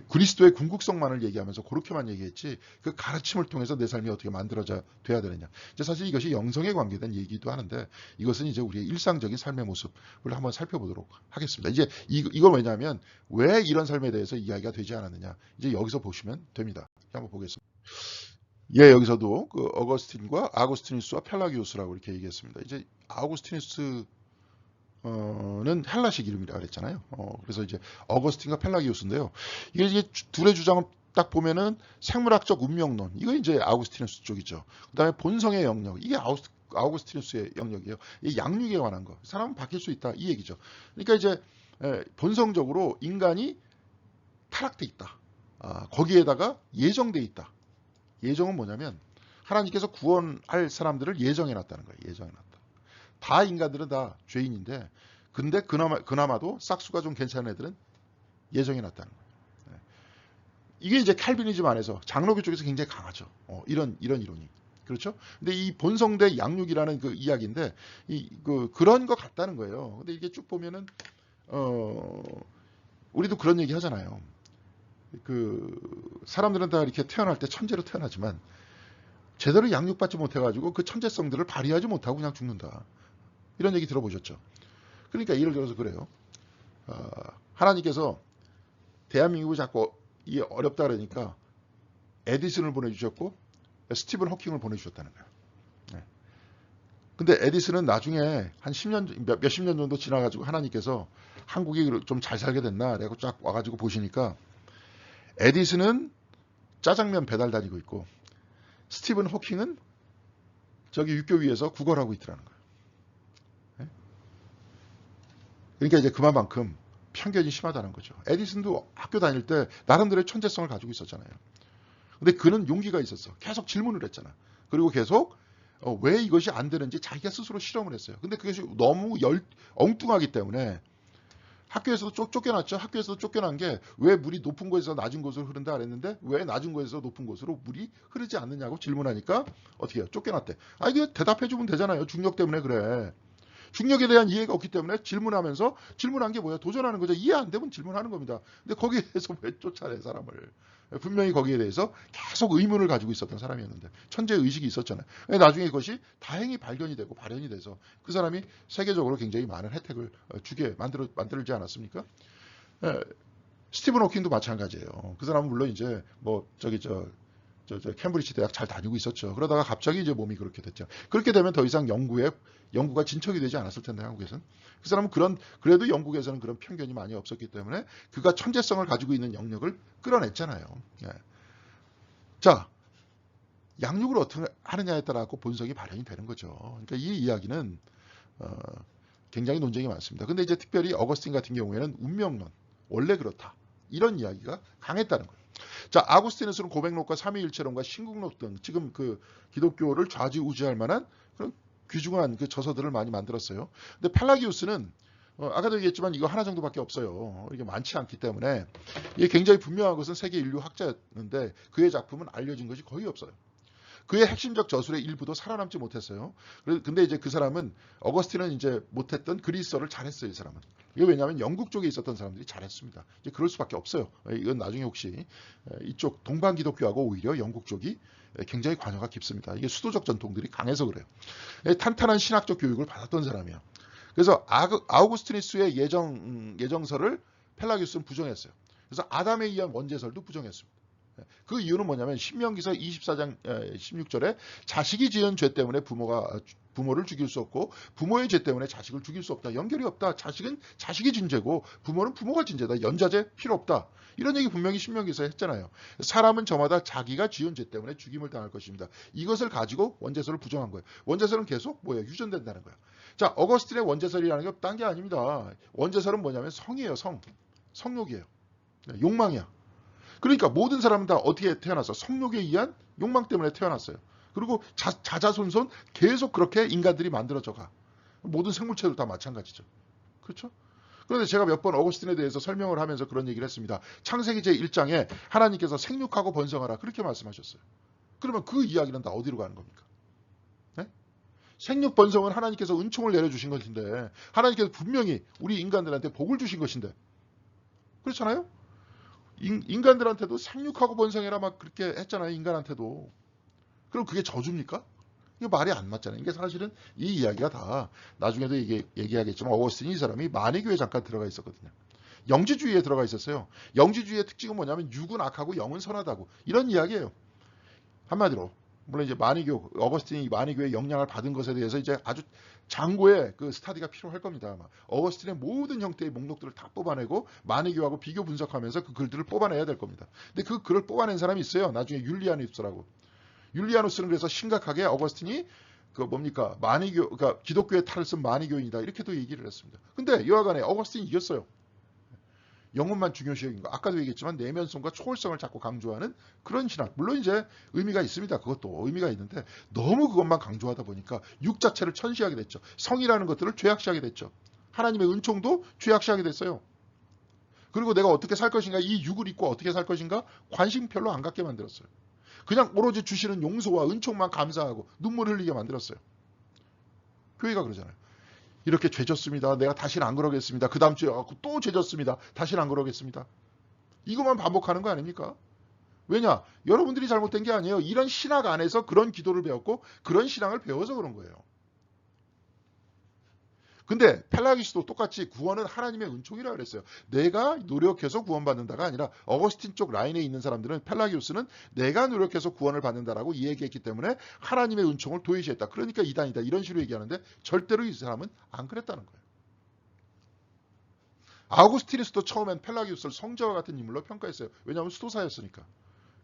그리스도의 궁극성만을 얘기하면서 그렇게만 얘기했지, 그 가르침을 통해서 내 삶이 어떻게 만들어져 돼야 되느냐. 이제 사실 이것이 영성에 관계된 얘기도 하는데, 이것은 이제 우리의 일상적인 삶의 모습을 한번 살펴보도록 하겠습니다. 이제 이건 왜냐하면 왜 이런 삶에 대해서 이야기가 되지 않았느냐. 이제 여기서 보시면 됩니다. 한번 보겠습니다. 예, 여기서도 그 어거스틴과 아구스티누스와 펠라기우스라고 이렇게 얘기했습니다. 이제 아구스티누스 는 헬라식 이름이라 그랬잖아요. 그래서 이제 어거스틴과 펠라기우스인데요. 이게 둘의 주장을 딱 보면은 생물학적 운명론, 이거 이제 아우구스티누스 쪽이죠. 그다음에 본성의 영역, 이게 아우구스티누스의 영역이에요. 이 양육에 관한 거, 사람은 바뀔 수 있다, 이 얘기죠. 그러니까 이제 본성적으로 인간이 타락돼 있다. 거기에다가 예정돼 있다. 예정은 뭐냐면 하나님께서 구원할 사람들을 예정해놨다는 거예요. 예정해놨다. 다 인간들은 다 죄인인데, 근데 그나마도 싹수가 좀 괜찮은 애들은 예정해놨다는 거예요. 이게 이제 칼비니즘 안에서 장로교 쪽에서 굉장히 강하죠. 이런 이론이. 그렇죠? 근데 이 본성대 양육이라는 그 이야기인데, 그런 것 같다는 거예요. 근데 이게 쭉 보면은, 우리도 그런 얘기 하잖아요. 사람들은 다 이렇게 태어날 때 천재로 태어나지만, 제대로 양육받지 못해가지고 그 천재성들을 발휘하지 못하고 그냥 죽는다. 이런 얘기 들어보셨죠? 그러니까 예를 들어서 그래요. 하나님께서 대한민국이 자꾸 이게 어렵다 그러니까 에디슨을 보내주셨고 스티븐 호킹을 보내주셨다는 거예요. 네. 근데 에디슨은 나중에 한 10년, 몇십 년 정도 지나가지고 하나님께서 한국이 좀 잘 살게 됐나? 그래서 쫙 와가지고 보시니까 에디슨은 짜장면 배달 다니고 있고 스티븐 호킹은 저기 육교 위에서 구걸하고 있더라는 거예요. 그러니까 이제 그만큼 편견이 심하다는 거죠. 에디슨도 학교 다닐 때 나름대로의 천재성을 가지고 있었잖아요. 근데 그는 용기가 있었어. 계속 질문을 했잖아. 그리고 계속 왜 이것이 안 되는지 자기가 스스로 실험을 했어요. 근데 그것이 너무 엉뚱하기 때문에 학교에서도 쫓겨났죠. 학교에서도 쫓겨난 게 왜 물이 높은 곳에서 낮은 곳으로 흐른다 그랬는데 왜 낮은 곳에서 높은 곳으로 물이 흐르지 않느냐고 질문하니까 어떻게 해요? 쫓겨났대. 이거 대답해 주면 되잖아요. 중력 때문에 그래. 중력에 대한 이해가 없기 때문에 질문하면서, 질문한 게 뭐야? 도전하는 거죠. 이해 안 되면 질문하는 겁니다. 근데 거기에 대해서 왜 쫓아내 사람을? 분명히 거기에 대해서 계속 의문을 가지고 있었던 사람이었는데 천재의 의식이 있었잖아요. 나중에 그것이 다행히 발견이 되고 발현이 돼서 그 사람이 세계적으로 굉장히 많은 혜택을 주게 만들지 않았습니까? 스티븐 호킹도 마찬가지예요. 그 사람은 물론 이제 뭐 캠브리지 대학 잘 다니고 있었죠. 그러다가 갑자기 이제 몸이 그렇게 됐죠. 그렇게 되면 더 이상 연구가 진척이 되지 않았을 텐데, 한국에서는. 그 사람은 그래도 영국에서는 그런 편견이 많이 없었기 때문에 그가 천재성을 가지고 있는 영역을 끌어냈잖아요. 네. 자, 양육을 어떻게 하느냐에 따라 본성이 발현이 되는 거죠. 그러니까 이 이야기는 굉장히 논쟁이 많습니다. 근데 이제 특별히 어거스틴 같은 경우에는 운명론, 원래 그렇다, 이런 이야기가 강했다는 거예요. 자, 아구스티누스는 고백록과 삼위일체론과 신국록 등 지금 그 기독교를 좌지우지할 만한 그런 귀중한 그 저서들을 많이 만들었어요. 근데 펠라기우스는 아까도 얘기했지만 이거 하나 정도밖에 없어요. 이게 많지 않기 때문에 이게 굉장히 분명한 것은 세계 인류 학자였는데 그의 작품은 알려진 것이 거의 없어요. 그의 핵심적 저술의 일부도 살아남지 못했어요. 근데 이제 그 사람은, 어거스틴은 이제 못했던 그리스어를 잘했어요, 이 사람은. 이게 왜냐하면 영국 쪽에 있었던 사람들이 잘했습니다. 이제 그럴 수밖에 없어요. 이건 나중에 혹시 이쪽 동방 기독교하고 오히려 영국 쪽이 굉장히 관여가 깊습니다. 이게 수도적 전통들이 강해서 그래요. 탄탄한 신학적 교육을 받았던 사람이에요. 그래서 아우구스티누스의 예정서를 펠라기우스는 부정했어요. 그래서 아담에 의한 원죄설도 부정했습니다. 그 이유는 뭐냐면 신명기서 24장 16절에 자식이 지은 죄 때문에 부모를 죽일 수 없고 부모의 죄 때문에 자식을 죽일 수 없다. 연결이 없다. 자식은 자식이 진 죄고 부모는 부모가 진 죄다. 연좌제 필요 없다. 이런 얘기 분명히 신명기서에 했잖아요. 사람은 저마다 자기가 지은 죄 때문에 죽임을 당할 것입니다. 이것을 가지고 원죄설을 부정한 거예요. 원죄설은 계속 뭐예요? 유전된다는 거예요. 자, 어거스틴의 원죄설이라는 게 딴 게 아닙니다. 원죄설은 뭐냐면 성이에요. 성욕이에요. 욕망이야. 그러니까 모든 사람은 다 어떻게 태어났어? 성욕에 의한 욕망 때문에 태어났어요. 그리고 자자손손 계속 그렇게 인간들이 만들어져 가. 모든 생물체도 다 마찬가지죠. 그렇죠? 그런데 제가 몇 번 어거스틴에 대해서 설명을 하면서 그런 얘기를 했습니다. 창세기 제1장에 하나님께서 생육하고 번성하라 그렇게 말씀하셨어요. 그러면 그 이야기는 다 어디로 가는 겁니까? 네? 생육 번성은 하나님께서 은총을 내려주신 것인데 하나님께서 분명히 우리 인간들한테 복을 주신 것인데 그렇잖아요? 인간들한테도 생육하고 번성해라 막 그렇게 했잖아요. 인간한테도. 그럼 그게 저주입니까? 이거 말이 안 맞잖아요. 이게 사실은 이 이야기가 다 나중에도 얘기하겠지만 어거스틴이 이 사람이 만이교에 잠깐 들어가 있었거든요. 영지주의에 들어가 있었어요. 영지주의의 특징은 뭐냐면 육은 악하고 영은 선하다고 이런 이야기예요. 한마디로 물론 이제 어거스틴이 만이교의 영향을 받은 것에 대해서 이제 아주 장고의 그 스타디가 필요할 겁니다. 아마. 어거스틴의 모든 형태의 목록들을 다 뽑아내고 만이교하고 비교 분석하면서 그 글들을 뽑아내야 될 겁니다. 근데 그 글을 뽑아낸 사람이 있어요. 나중에 율리아누스라고. 율리아누스는 그래서 심각하게 어거스틴이 그 뭡니까 그러니까 기독교의 탈을 쓴 만이교인이다 이렇게도 얘기를 했습니다. 근데 여하간에 어거스틴이 이겼어요. 영혼만 중요시 여긴 거. 아까도 얘기했지만 내면성과 초월성을 자꾸 강조하는 그런 신학. 물론 이제 의미가 있습니다. 그것도 의미가 있는데 너무 그것만 강조하다 보니까 육 자체를 천시하게 됐죠. 성이라는 것들을 죄악시하게 됐죠. 하나님의 은총도 죄악시하게 됐어요. 그리고 내가 어떻게 살 것인가 이 육을 입고 어떻게 살 것인가 관심 별로 안 갖게 만들었어요. 그냥 오로지 주시는 용서와 은총만 감사하고 눈물 흘리게 만들었어요. 교회가 그러잖아요. 이렇게 죄졌습니다. 내가 다시는 안 그러겠습니다. 그 다음 주에 또 죄졌습니다. 다시는 안 그러겠습니다. 이것만 반복하는 거 아닙니까? 왜냐? 여러분들이 잘못된 게 아니에요. 이런 신학 안에서 그런 기도를 배웠고 그런 신앙을 배워서 그런 거예요. 근데 펠라기스도 똑같이 구원은 하나님의 은총이라고 그랬어요. 내가 노력해서 구원받는다가 아니라 어거스틴 쪽 라인에 있는 사람들은 펠라기우스는 내가 노력해서 구원을 받는다라고 얘기했기 때문에 하나님의 은총을 도외시했다. 그러니까 이단이다. 이런 식으로 얘기하는데 절대로 이 사람은 안 그랬다는 거예요. 아우구스티누스도 처음엔 펠라기우스를 성자와 같은 인물로 평가했어요. 왜냐하면 수도사였으니까.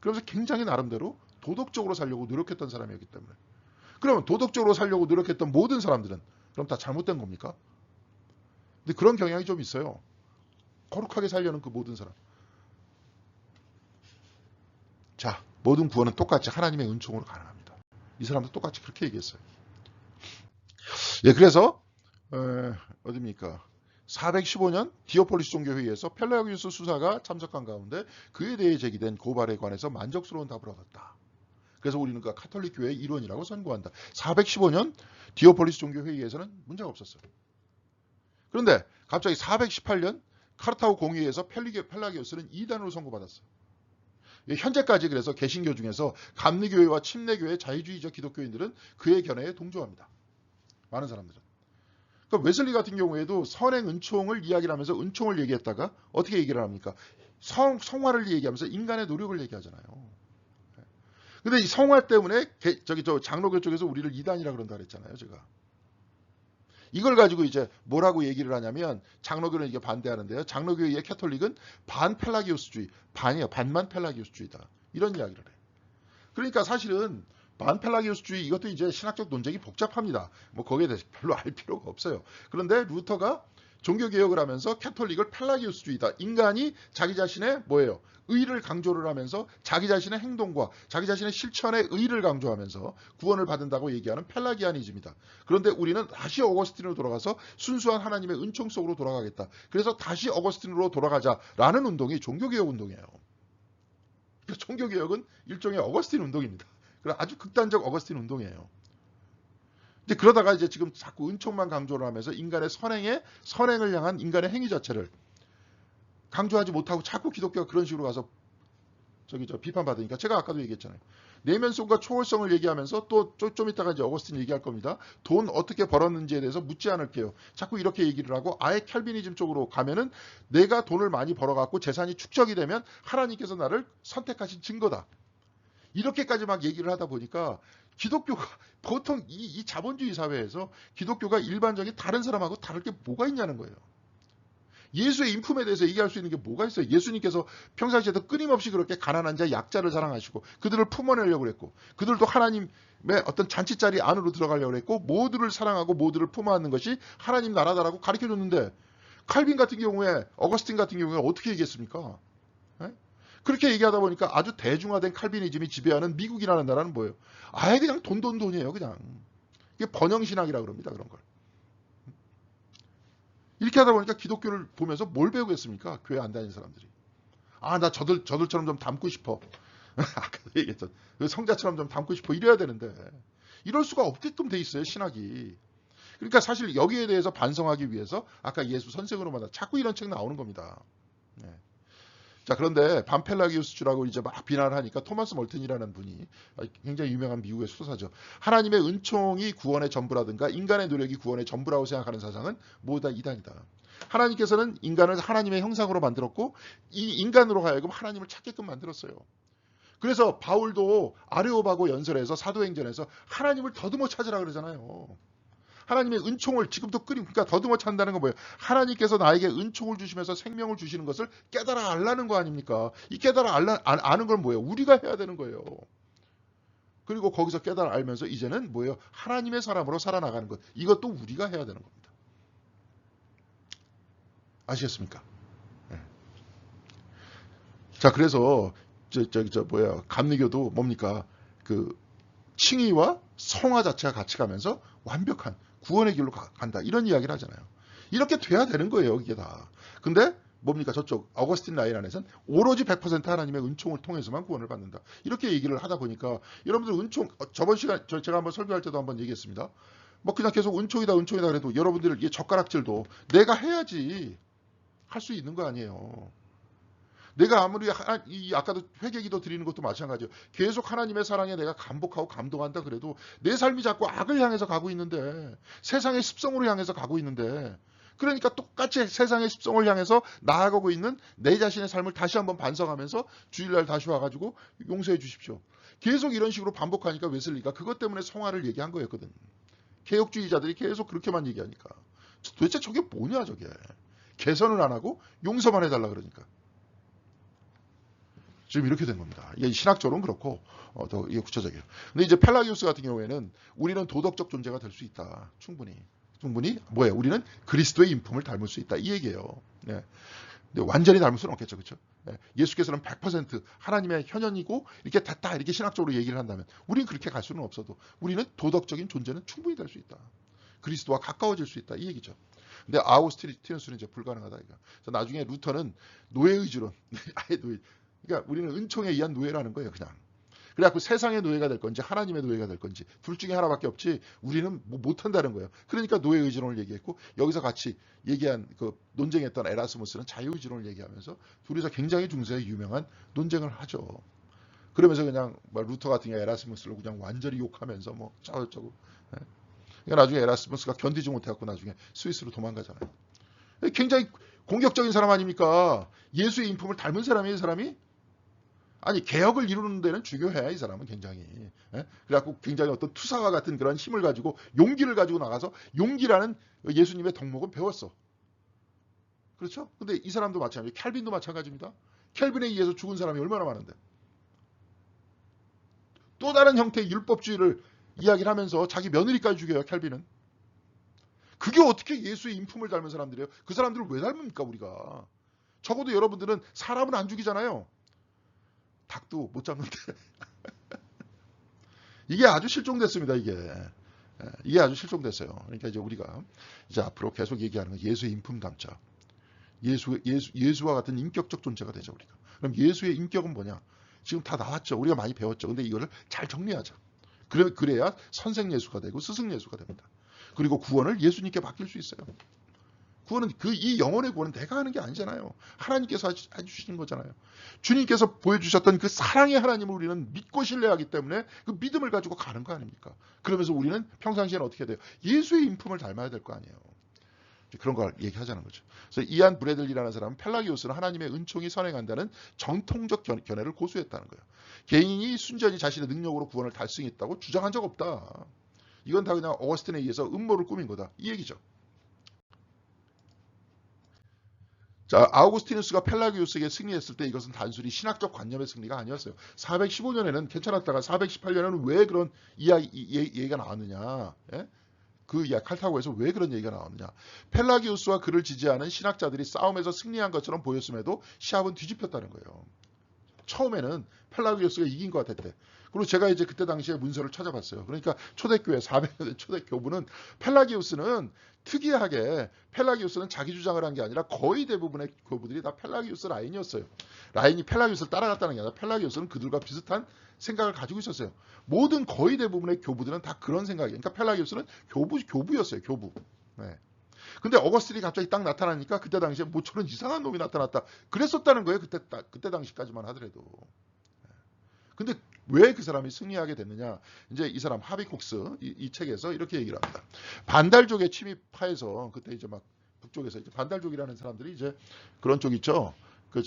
그러면서 굉장히 나름대로 도덕적으로 살려고 노력했던 사람이었기 때문에. 그러면 도덕적으로 살려고 노력했던 모든 사람들은 그럼 다 잘못된 겁니까? 근데 그런 경향이 좀 있어요. 거룩하게 살려는 그 모든 사람. 자, 모든 구원은 똑같이 하나님의 은총으로 가능합니다. 이 사람도 똑같이 그렇게 얘기했어요. 예, 그래서 어디입니까? 415년 디오폴리스 종교회의에서 펠라기우스 수사가 참석한 가운데 그에 대해 제기된 고발에 관해서 만족스러운 답을 얻었다. 그래서 우리는 그 카톨릭 교회의 일원이라고 선고한다. 415년 디오폴리스 종교회의에서는 문제가 없었어요. 그런데 갑자기 418년 카르타고 공의회에서 펠라기우스는 이단으로 선고받았어요. 현재까지 그래서 개신교 중에서 감리교회와 침례교회 자유주의적 기독교인들은 그의 견해에 동조합니다. 많은 사람들은. 그러니까 웨슬리 같은 경우에도 선행 은총을 이야기를 하면서 은총을 얘기했다가 어떻게 얘기를 합니까? 성화를 얘기하면서 인간의 노력을 얘기하잖아요. 근데 이 성화 때문에 장로교 쪽에서 우리를 이단이라 그런다 그랬잖아요, 제가. 이걸 가지고 이제 뭐라고 얘기를 하냐면 장로교는 이게 반대하는데요. 장로교의 캐톨릭은 반펠라기우스주의, 반만 펠라기우스주의다. 이런 이야기를 해요. 그러니까 사실은 반펠라기우스주의 이것도 이제 신학적 논쟁이 복잡합니다. 뭐 거기에 대해서 별로 알 필요가 없어요. 그런데 루터가 종교개혁을 하면서 캐톨릭을 펠라기우스주의다. 인간이 자기 자신의 뭐예요? 의를 강조를 하면서 자기 자신의 행동과 자기 자신의 실천의 의를 강조하면서 구원을 받는다고 얘기하는 펠라기아니즘이다. 그런데 우리는 다시 어거스틴으로 돌아가서 순수한 하나님의 은총 속으로 돌아가겠다. 그래서 다시 어거스틴으로 돌아가자라는 운동이 종교개혁 운동이에요. 종교개혁은 일종의 어거스틴 운동입니다. 아주 극단적 어거스틴 운동이에요. 이제 그러다가 이제 지금 자꾸 은총만 강조를 하면서 인간의 선행을 향한 인간의 행위 자체를 강조하지 못하고 자꾸 기독교가 그런 식으로 가서 비판받으니까 제가 아까도 얘기했잖아요. 내면성과 초월성을 얘기하면서 또 좀 이따가 이제 어거스틴 얘기할 겁니다. 돈 어떻게 벌었는지에 대해서 묻지 않을게요. 자꾸 이렇게 얘기를 하고 아예 캘비니즘 쪽으로 가면은 내가 돈을 많이 벌어갖고 재산이 축적이 되면 하나님께서 나를 선택하신 증거다. 이렇게까지 막 얘기를 하다 보니까 기독교가 보통 이 자본주의 사회에서 기독교가 일반적인 다른 사람하고 다를 게 뭐가 있냐는 거예요. 예수의 인품에 대해서 얘기할 수 있는 게 뭐가 있어요? 예수님께서 평상시에도 끊임없이 그렇게 가난한 자, 약자를 사랑하시고 그들을 품어내려고 그랬고 그들도 하나님의 어떤 잔치자리 안으로 들어가려고 그랬고 모두를 사랑하고 모두를 품어안는 것이 하나님 나라다라고 가르쳐줬는데 칼빈 같은 경우에 어거스틴 같은 경우에 어떻게 얘기했습니까? 에? 그렇게 얘기하다 보니까 아주 대중화된 칼비니즘이 지배하는 미국이라는 나라는 뭐예요? 아예 그냥 돈이에요. 그냥. 이게 번영신학이라고 그럽니다. 그런 걸. 이렇게 하다 보니까 기독교를 보면서 뭘 배우겠습니까? 교회 안 다니는 사람들이. 아, 나 저들처럼 좀 닮고 싶어. 아까도 얘기했던 성자처럼 좀 닮고 싶어. 이래야 되는데 이럴 수가 없게끔 돼 있어요. 신학이. 그러니까 사실 여기에 대해서 반성하기 위해서 아까 예수 선생으로 만나 자꾸 이런 책 나오는 겁니다. 네. 자, 그런데 반펠라기우스주라고 이제 막 비난을 하니까 토마스 멀튼이라는 분이 굉장히 유명한 미국의 수도사죠. 하나님의 은총이 구원의 전부라든가 인간의 노력이 구원의 전부라고 생각하는 사상은 모두 다 이단이다. 하나님께서는 인간을 하나님의 형상으로 만들었고 이 인간으로 하여금 하나님을 찾게끔 만들었어요. 그래서 바울도 아레오바고 연설에서 사도행전에서 하나님을 더듬어 찾으라 그러잖아요. 하나님의 은총을 지금도 그러니까 더듬어 찬다는 건 뭐예요? 하나님께서 나에게 은총을 주시면서 생명을 주시는 것을 깨달아 알라는 거 아닙니까? 이 깨달아 아는 건 뭐예요? 우리가 해야 되는 거예요. 그리고 거기서 깨달아 알면서 이제는 뭐예요? 하나님의 사람으로 살아나가는 것. 이것도 우리가 해야 되는 겁니다. 아시겠습니까? 네. 자, 그래서 감리교도 뭡니까? 그 칭의와 성화 자체가 같이 가면서 완벽한 구원의 길로 간다. 이런 이야기를 하잖아요. 이렇게 돼야 되는 거예요. 이게 다. 근데 뭡니까? 저쪽 어거스틴 라인 안에서는 오로지 100% 하나님의 은총을 통해서만 구원을 받는다. 이렇게 얘기를 하다 보니까 여러분들 은총 저번 시간 제가 한번 설교할 때도 한번 얘기했습니다. 뭐 그냥 계속 은총이다 그래도 여러분들 이 젓가락질도 내가 해야지 할 수 있는 거 아니에요. 내가 아무리 아까도 회개기도 드리는 것도 마찬가지예요. 계속 하나님의 사랑에 내가 감복하고 감동한다 그래도 내 삶이 자꾸 악을 향해서 가고 있는데 세상의 습성으로 향해서 가고 있는데 그러니까 똑같이 세상의 습성을 향해서 나아가고 있는 내 자신의 삶을 다시 한번 반성하면서 주일날 다시 와가지고 용서해 주십시오. 계속 이런 식으로 반복하니까 웨슬리가 그것 때문에 성화를 얘기한 거였거든. 개혁주의자들이 계속 그렇게만 얘기하니까 도대체 저게 뭐냐 저게. 개선을 안 하고 용서만 해달라 그러니까. 지금 이렇게 된 겁니다. 이게 신학적으로는 그렇고 더 이게 구체적이에요. 근데 이제 펠라기우스 같은 경우에는 우리는 도덕적 존재가 될 수 있다. 충분히 뭐예요? 우리는 그리스도의 인품을 닮을 수 있다. 이 얘기예요. 네. 근데 완전히 닮을 수는 없겠죠. 그렇죠? 네. 예수께서는 100% 하나님의 현현이고 이렇게 됐다. 이렇게 신학적으로 얘기를 한다면 우리는 그렇게 갈 수는 없어도 우리는 도덕적인 존재는 충분히 될 수 있다. 그리스도와 가까워질 수 있다. 이 얘기죠. 근데 아우스티누스는 이제 불가능하다. 이거. 그래서 나중에 루터는 노예의지론, 아예 노예. 그러니까 우리는 은총에 의한 노예라는 거예요, 그냥. 그래갖고 세상의 노예가 될 건지 하나님의 노예가 될 건지 둘 중에 하나밖에 없지 우리는 뭐 못한다는 거예요. 그러니까 노예의지론을 얘기했고 여기서 같이 얘기한 그 논쟁했던 에라스무스는 자유의지론을 얘기하면서 둘이서 굉장히 중세에 유명한 논쟁을 하죠. 그러면서 그냥 루터 같은 경우 에라스무스를 그냥 완전히 욕하면서 뭐 짜고짜고. 그러니까 나중에 에라스무스가 견디지 못해갖고 나중에 스위스로 도망가잖아요. 굉장히 공격적인 사람 아닙니까? 예수의 인품을 닮은 사람이에요, 이 사람이? 아니 개혁을 이루는 데는 중요해 이 사람은 굉장히. 그래갖고 굉장히 어떤 투사와 같은 그런 힘을 가지고 용기를 가지고 나가서 용기라는 예수님의 덕목은 배웠어. 그렇죠? 근데 이 사람도 마찬가지예요. 캘빈도 마찬가지입니다. 캘빈에 의해서 죽은 사람이 얼마나 많은데. 또 다른 형태의 율법주의를 이야기를 하면서 자기 며느리까지 죽여요. 캘빈은. 그게 어떻게 예수의 인품을 닮은 사람들이에요? 그 사람들을 왜 닮습니까 우리가? 적어도 여러분들은 사람은 안 죽이잖아요. 닭도 못 잡는데. 이게 아주 실종됐습니다. 이게 아주 실종됐어요. 그러니까 이제 우리가 이제 앞으로 계속 얘기하는 건 예수의 인품 담자. 예수와 같은 인격적 존재가 되죠 우리가. 그럼 예수의 인격은 뭐냐? 지금 다 나왔죠. 우리가 많이 배웠죠. 근데 이거를 잘 정리하자. 그래야 선생 예수가 되고 스승 예수가 됩니다. 그리고 구원을 예수님께 맡길 수 있어요. 구원은 이 영혼의 구원은 내가 하는 게 아니잖아요. 하나님께서 해주시는 거잖아요. 주님께서 보여주셨던 그 사랑의 하나님을 우리는 믿고 신뢰하기 때문에 그 믿음을 가지고 가는 거 아닙니까? 그러면서 우리는 평상시에는 어떻게 돼요? 예수의 인품을 닮아야 될 거 아니에요. 그런 걸 얘기하자는 거죠. 그래서 이안 브래들리라는 사람은 펠라기오스는 하나님의 은총이 선행한다는 정통적 견해를 고수했다는 거예요. 개인이 순전히 자신의 능력으로 구원을 달성했다고 주장한 적 없다. 이건 다 그냥 어거스틴에 의해서 음모를 꾸민 거다. 이 얘기죠. 자, 아우구스티누스가 펠라기우스에게 승리했을 때 이것은 단순히 신학적 관념의 승리가 아니었어요. 415년에는 괜찮았다가 418년에는 왜 그런 얘기가 나왔느냐. 예? 그 칼타고에서 왜 그런 얘기가 나왔느냐. 펠라기우스와 그를 지지하는 신학자들이 싸움에서 승리한 것처럼 보였음에도 시합은 뒤집혔다는 거예요. 처음에는 펠라기우스가 이긴 것 같았대. 그리고 제가 이제 그때 당시에 문서를 찾아봤어요. 그러니까 초대교회 400년 초대 교부는 펠라기우스는 특이하게 펠라기우스는 자기 주장을 한 게 아니라 거의 대부분의 교부들이 다 펠라기우스 라인이었어요. 라인이 펠라기우스를 따라갔다는 게 아니라 펠라기우스는 그들과 비슷한 생각을 가지고 있었어요. 모든 거의 대부분의 교부들은 다 그런 생각이에요. 그러니까 펠라기우스는 교부였어요. 교부. 네. 근데 어거스틴이 갑자기 딱 나타나니까 그때 당시에 모처럼 이상한 놈이 나타났다. 그랬었다는 거예요. 그때 당시까지만 하더라도. 근데 왜 그 사람이 승리하게 됐느냐? 이제 이 사람 하비콕스 이 책에서 이렇게 얘기를 합니다. 반달족의 침입하에서 그때 이제 막 북쪽에서 이제 반달족이라는 사람들이 이제 그런 쪽 있죠. 그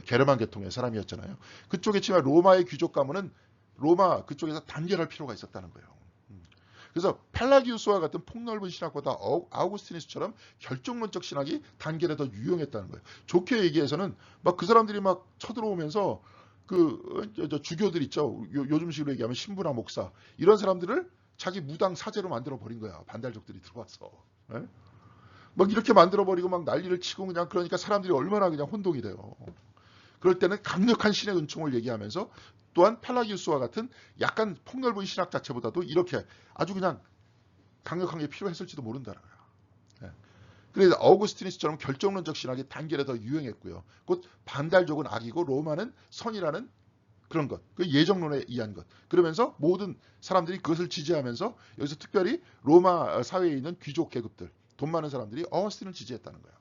게르만 계통의 사람이었잖아요. 그쪽에 침입 로마의 귀족 가문은 로마 그쪽에서 단결할 필요가 있었다는 거예요. 그래서 펠라기우스와 같은 폭넓은 신학보다 아우구스티누스처럼 결정론적 신학이 단결에 더 유용했다는 거예요. 좋게 얘기해서는 막 그 사람들이 막 쳐들어오면서 주교들 있죠. 요즘식으로 얘기하면 신부나 목사 이런 사람들을 자기 무당 사제로 만들어 버린 거야. 반달족들이 들어와서. 네? 막 이렇게 만들어 버리고 막 난리를 치고 그냥 그러니까 사람들이 얼마나 그냥 혼동이 돼요. 그럴 때는 강력한 신의 은총을 얘기하면서 또한 펠라기우스와 같은 약간 폭넓은 신학 자체보다도 이렇게 아주 그냥 강력한 게 필요했을지도 모른다는 거야. 네. 그래서 어우구스티누스처럼 결정론적 신학이 단결에 더 유행했고요. 곧 반달족은 악이고 로마는 선이라는 그런 것, 그 예정론에 의한 것. 그러면서 모든 사람들이 그것을 지지하면서 여기서 특별히 로마 사회에 있는 귀족 계급들, 돈 많은 사람들이 어거스틴을 지지했다는 거야.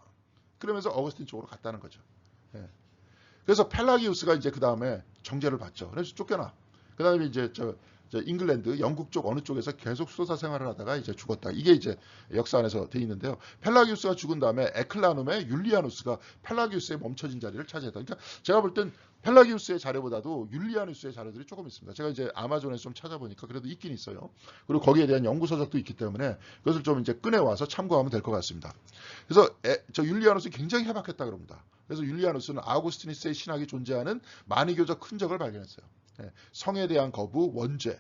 그러면서 어거스틴 쪽으로 갔다는 거죠. 네. 그래서 펠라기우스가 이제 그 다음에 정죄를 받죠. 그래서 쫓겨나. 그 다음에 이제 저 잉글랜드, 영국 쪽 어느 쪽에서 계속 수도사 생활을 하다가 이제 죽었다. 이게 이제 역사 안에서 돼 있는데요. 펠라기우스가 죽은 다음에 에클라눔의 율리아누스가 펠라기우스의 멈춰진 자리를 차지했다. 그러니까 제가 볼 땐 펠라기우스의 자료보다도 율리아누스의 자료들이 조금 있습니다. 제가 이제 아마존에서 좀 찾아보니까 그래도 있긴 있어요. 그리고 거기에 대한 연구 서적도 있기 때문에 그것을 좀 이제 꺼내 와서 참고하면 될 것 같습니다. 그래서 저 율리아누스 굉장히 해박했다 그럽니다. 그래서 율리아누스는 아우구스티누스의 신학이 존재하는 만이교적 흔적을 발견했어요. 성에 대한 거부, 원죄,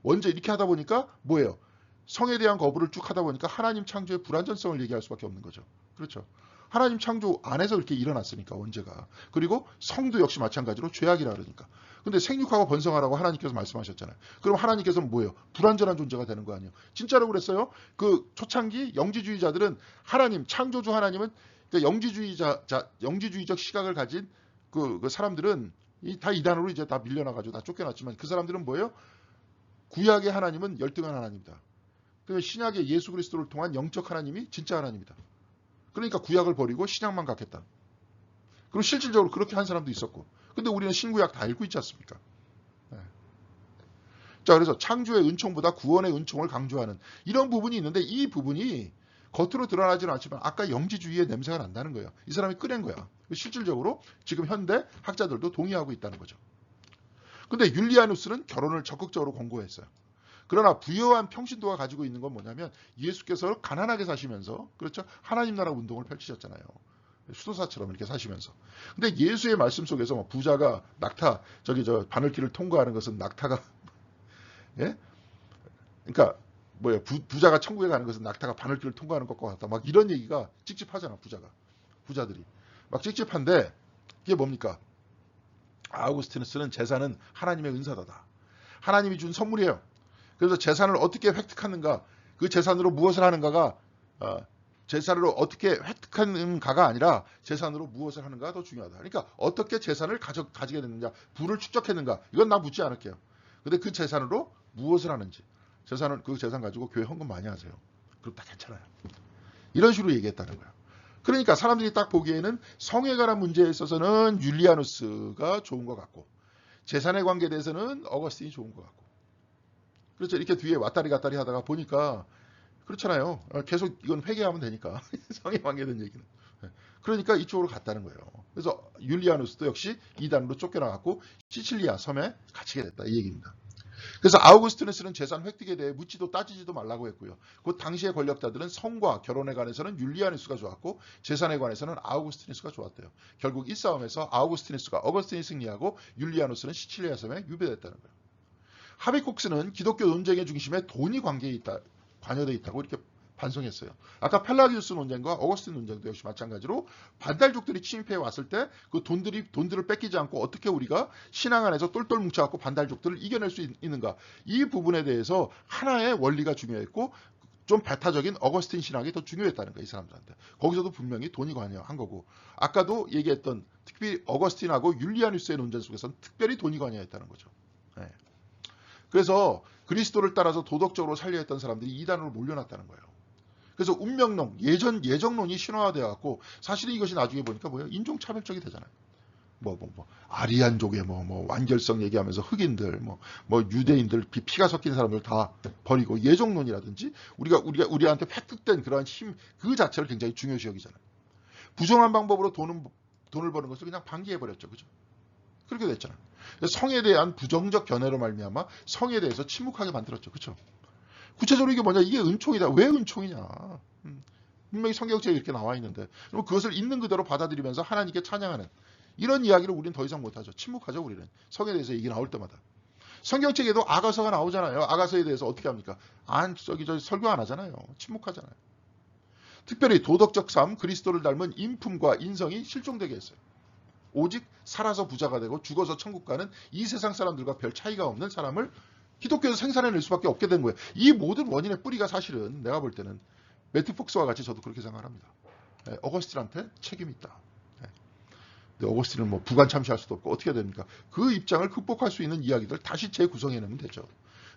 원죄 이렇게 하다 보니까 뭐예요? 성에 대한 거부를 쭉 하다 보니까 하나님 창조의 불완전성을 얘기할 수밖에 없는 거죠. 그렇죠. 하나님 창조 안에서 이렇게 일어났으니까 원죄가. 그리고 성도 역시 마찬가지로 죄악이라 그러니까. 근데 생육하고 번성하라고 하나님께서 말씀하셨잖아요. 그럼 하나님께서는 뭐예요? 불완전한 존재가 되는 거 아니에요? 진짜로 그랬어요? 그 초창기 영지주의자들은 하나님, 창조주 하나님은 영지주의적 시각을 가진 그 사람들은 다 이단으로 이제 다 밀려나가지고 다 쫓겨났지만 그 사람들은 뭐예요? 구약의 하나님은 열등한 하나님이다. 그 신약의 예수 그리스도를 통한 영적 하나님이 진짜 하나님이다. 그러니까 구약을 버리고 신약만 갖겠다. 그리고 실질적으로 그렇게 한 사람도 있었고. 근데 우리는 신구약 다 읽고 있지 않습니까? 네. 자, 그래서 창조의 은총보다 구원의 은총을 강조하는 이런 부분이 있는데 이 부분이 겉으로 드러나지는 않지만 아까 영지주의의 냄새가 난다는 거예요. 이 사람이 꺼낸 거야. 실질적으로 지금 현대 학자들도 동의하고 있다는 거죠. 근데 율리아누스는 결혼을 적극적으로 권고했어요. 그러나 부유한 평신도가 가지고 있는 건 뭐냐면 예수께서 가난하게 사시면서 그렇죠? 하나님 나라 운동을 펼치셨잖아요. 수도사처럼 이렇게 사시면서. 근데 예수의 말씀 속에서 부자가 낙타 바늘길을 통과하는 것은 낙타가 예? 그러니까 뭐예요? 부자가 천국에 가는 것은 낙타가 바늘길을 통과하는 것과 같다. 막 이런 얘기가 찝찝하잖아. 부자들이 막 찝찝한데 이게 뭡니까? 아우구스티누스는 재산은 하나님의 은사다. 하나님이 준 선물이에요. 그래서 재산을 어떻게 획득하는가, 그 재산으로 무엇을 하는가가 재산으로 어떻게 획득하는가가 아니라 재산으로 무엇을 하는가가 더 중요하다. 그러니까 어떻게 재산을 가지게 됐느냐, 부를 축적했는가, 이건 나 묻지 않을게요. 근데 그 재산으로 무엇을 하는지, 그 재산 가지고 교회 헌금 많이 하세요. 그럼 다 괜찮아요. 이런 식으로 얘기했다는 거예요. 그러니까 사람들이 딱 보기에는 성에 관한 문제에 있어서는 율리아누스가 좋은 것 같고 재산의 관계에 대해서는 어거스틴이 좋은 것 같고 그렇죠. 이렇게 뒤에 왔다리 갔다리 하다가 보니까 그렇잖아요. 계속 이건 회개하면 되니까 성에 관계된 얘기는. 그러니까 이쪽으로 갔다는 거예요. 그래서 율리아누스도 역시 이단으로 쫓겨나갔고 시칠리아 섬에 갇히게 됐다 이 얘기입니다. 그래서 아우구스티누스는 재산 획득에 대해 묻지도 따지지도 말라고 했고요. 그 당시의 권력자들은 성과 결혼에 관해서는 율리아누스가 좋았고 재산에 관해서는 아우구스티누스가 좋았대요. 결국 이 싸움에서 아우구스티누스가 어거스틴이 승리하고 율리아누스는 시칠리아 섬에 유배됐다는 거예요. 하비콕스는 기독교 논쟁의 중심에 돈이 관여되어 있다고 이렇게 반성했어요. 아까 펠라기우스 논쟁과 어거스틴 논쟁도 역시 마찬가지로 반달족들이 침입해 왔을 때 그 돈들을 뺏기지 않고 어떻게 우리가 신앙 안에서 똘똘 뭉쳐갖고 반달족들을 이겨낼 수 있는가 이 부분에 대해서 하나의 원리가 중요했고 좀 배타적인 어거스틴 신학이 더 중요했다는 거예요. 이 사람들한테. 거기서도 분명히 돈이 관여한 거고 아까도 얘기했던 특히 어거스틴하고 율리아누스의 논쟁 속에서는 특별히 돈이 관여했다는 거죠. 네. 그래서 그리스도를 따라서 도덕적으로 살려 했던 사람들이 이단으로 몰려났다는 거예요. 그래서 운명론, 예정론이 신화화되어 갖고 사실은 이것이 나중에 보니까 뭐예요? 인종차별적이 되잖아요. 아리안족의 완결성 얘기하면서 흑인들, 유대인들, 피가 섞인 사람들 다 버리고 예정론이라든지 우리한테 획득된 그러한 힘, 그 자체를 굉장히 중요시 여기잖아요. 부정한 방법으로 돈을 버는 것을 그냥 방기해버렸죠. 그죠? 그렇게 됐잖아요. 성에 대한 부정적 견해로 말미암아 성에 대해서 침묵하게 만들었죠. 그렇죠? 구체적으로 이게 뭐냐? 이게 은총이다. 왜 은총이냐? 분명히 성경책에 이렇게 나와 있는데 그럼 그것을 있는 그대로 받아들이면서 하나님께 찬양하는 이런 이야기를 우리는 더 이상 못하죠. 침묵하죠. 우리는. 성에 대해서 얘기 나올 때마다. 성경책에도 아가서가 나오잖아요. 아가서에 대해서 어떻게 합니까? 저기 설교 안 하잖아요. 침묵하잖아요. 특별히 도덕적 삶, 그리스도를 닮은 인품과 인성이 실종되게 했어요. 오직 살아서 부자가 되고 죽어서 천국 가는 이 세상 사람들과 별 차이가 없는 사람을 기독교에서 생산해낼 수밖에 없게 된 거예요. 이 모든 원인의 뿌리가 사실은 내가 볼 때는 매튜 폭스와 같이 저도 그렇게 생각합니다. 어거스틴한테 책임이 있다. 근데 어거스틴은 부관 참시할 수도 없고 어떻게 됩니까? 그 입장을 극복할 수 있는 이야기들 다시 재구성해내면 되죠.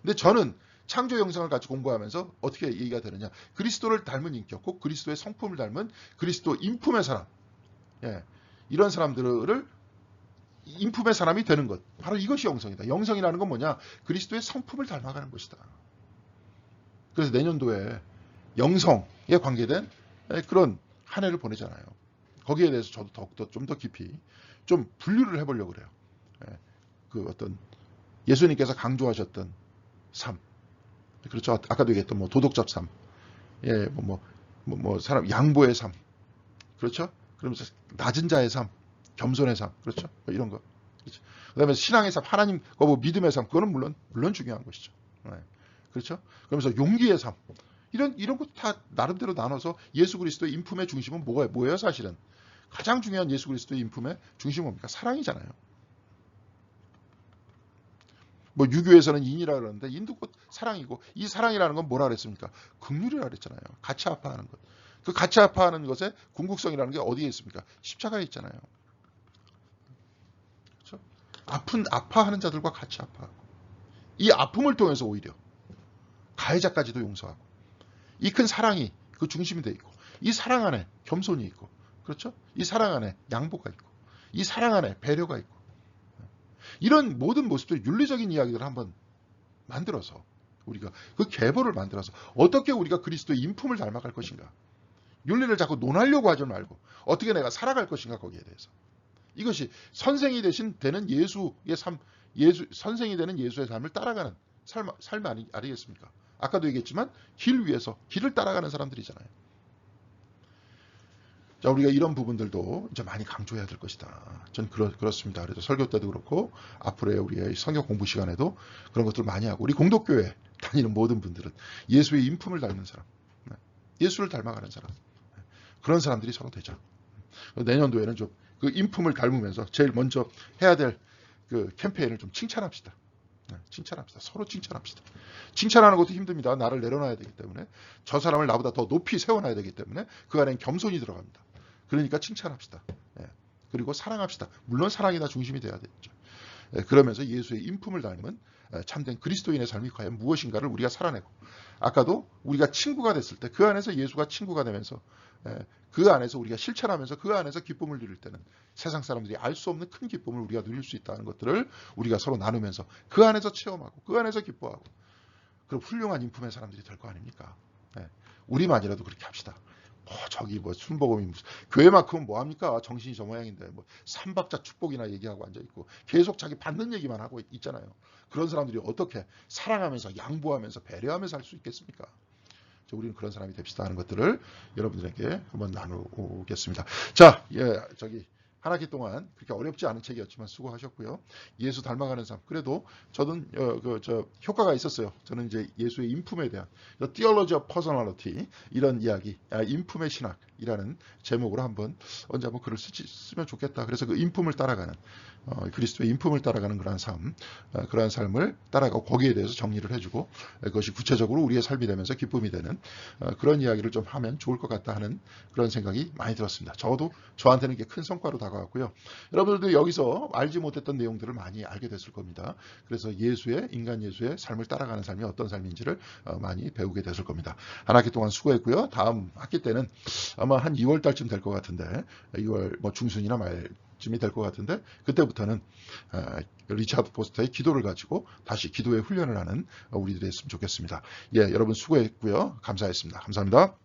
근데 저는 창조 영성을 같이 공부하면서 어떻게 얘기가 되느냐? 그리스도를 닮은 인격, 꼭 그리스도의 성품을 닮은 그리스도 인품의 사람, 이런 사람들을 인품의 사람이 되는 것. 바로 이것이 영성이다. 영성이라는 건 뭐냐? 그리스도의 성품을 닮아가는 것이다. 그래서 내년도에 영성에 관계된 그런 한 해를 보내잖아요. 거기에 대해서 저도 더욱더 좀 더 깊이 좀 분류를 해보려고 그래요. 그 어떤 예수님께서 강조하셨던 삶. 그렇죠. 아까도 얘기했던 도덕적 삶. 사람 양보의 삶. 그렇죠. 그러면서 낮은 자의 삶. 겸손의 삶, 그렇죠? 이런 거. 그렇죠? 그다음에 신앙의 삶, 하나님, 믿음의 삶, 그거는 물론 중요한 것이죠. 그렇죠? 그러면서 용기의 삶, 이런 거 다 나름대로 나눠서 예수 그리스도의 인품의 중심은 뭐예요, 사실은? 가장 중요한 예수 그리스도의 인품의 중심은 뭡니까? 사랑이잖아요. 유교에서는 인이라 그러는데 인도 곧 사랑이고 이 사랑이라는 건 뭐라 그랬습니까? 긍휼이라 그랬잖아요. 같이 아파하는 것. 그 같이 아파하는 것의 궁극성이라는 게 어디에 있습니까? 십자가에 있잖아요. 아파하는 자들과 같이 아파하고 이 아픔을 통해서 오히려 가해자까지도 용서하고 이 큰 사랑이 그 중심이 되어 있고 이 사랑 안에 겸손이 있고 그렇죠? 이 사랑 안에 양보가 있고 이 사랑 안에 배려가 있고 이런 모든 모습들 윤리적인 이야기들을 한번 만들어서 우리가 그 계보를 만들어서 어떻게 우리가 그리스도의 인품을 닮아갈 것인가 윤리를 자꾸 논하려고 하지 말고 어떻게 내가 살아갈 것인가 거기에 대해서 이것이 선생이 되는 예수의 삶, 선생이 되는 예수의 삶을 따라가는 삶 아니겠습니까? 아까도 얘기했지만 길 위에서 길을 따라가는 사람들이잖아요. 자, 우리가 이런 부분들도 이제 많이 강조해야 될 것이다. 전 그렇습니다. 그래서 설교 때도 그렇고 앞으로의 우리의 성경 공부 시간에도 그런 것들 많이 하고 우리 공독교회 다니는 모든 분들은 예수의 인품을 닮는 사람, 예수를 닮아가는 사람, 그런 사람들이 서로 되자. 내년도에는 좀 그 인품을 닮으면서 제일 먼저 해야 될 그 캠페인을 좀 칭찬합시다. 칭찬합시다. 서로 칭찬합시다. 칭찬하는 것도 힘듭니다. 나를 내려놔야 되기 때문에 저 사람을 나보다 더 높이 세워놔야 되기 때문에 그 안엔 겸손이 들어갑니다. 그러니까 칭찬합시다. 그리고 사랑합시다. 물론 사랑이 다 중심이 돼야 되죠. 그러면서 예수의 인품을 닮은 참된 그리스도인의 삶이 과연 무엇인가를 우리가 살아내고, 아까도 우리가 친구가 됐을 때 그 안에서 예수가 친구가 되면서 그 안에서 우리가 실천하면서 그 안에서 기쁨을 누릴 때는 세상 사람들이 알 수 없는 큰 기쁨을 우리가 누릴 수 있다는 것들을 우리가 서로 나누면서 그 안에서 체험하고 그 안에서 기뻐하고, 그럼 훌륭한 인품의 사람들이 될 거 아닙니까? 우리만이라도 그렇게 합시다. 저기 순복음이 무슨 교회만큼은 뭐합니까? 정신이 저 모양인데 삼박자 축복이나 얘기하고 앉아있고 계속 자기 받는 얘기만 하고 있잖아요. 그런 사람들이 어떻게 사랑하면서 양보하면서 배려하면서 할 수 있겠습니까? 우리는 그런 사람이 됩시다 하는 것들을 여러분들에게 한번 나누겠습니다. 자, 한 학기 동안 그렇게 어렵지 않은 책이었지만 수고하셨고요. 예수 닮아가는 삶. 그래도 저는 효과가 있었어요. 저는 이제 예수의 인품에 대한 The Theology of Personality, 이런 이야기, 인품의 신학이라는 제목으로 언제 한번 글을 쓰면 좋겠다. 그래서 그 인품을 따라가는, 그리스도의 인품을 따라가는 그러한 삶, 그러한 삶을 따라가고 거기에 대해서 정리를 해주고, 그것이 구체적으로 우리의 삶이 되면서 기쁨이 되는 그런 이야기를 좀 하면 좋을 것 같다 하는 그런 생각이 많이 들었습니다. 저한테는 이게 큰 성과로 다가왔고요. 여러분들도 여기서 알지 못했던 내용들을 많이 알게 됐을 겁니다. 그래서 인간 예수의 삶을 따라가는 삶이 어떤 삶인지를 많이 배우게 됐을 겁니다. 한 학기 동안 수고했고요. 다음 학기 때는 아마 한 2월 달쯤 될 것 같은데, 2월 중순이나 말쯤이 될 것 같은데, 그때부터는 리차드 포스터의 기도를 가지고 다시 기도의 훈련을 하는 우리들이 했으면 좋겠습니다. 여러분 수고했고요. 감사했습니다. 감사합니다.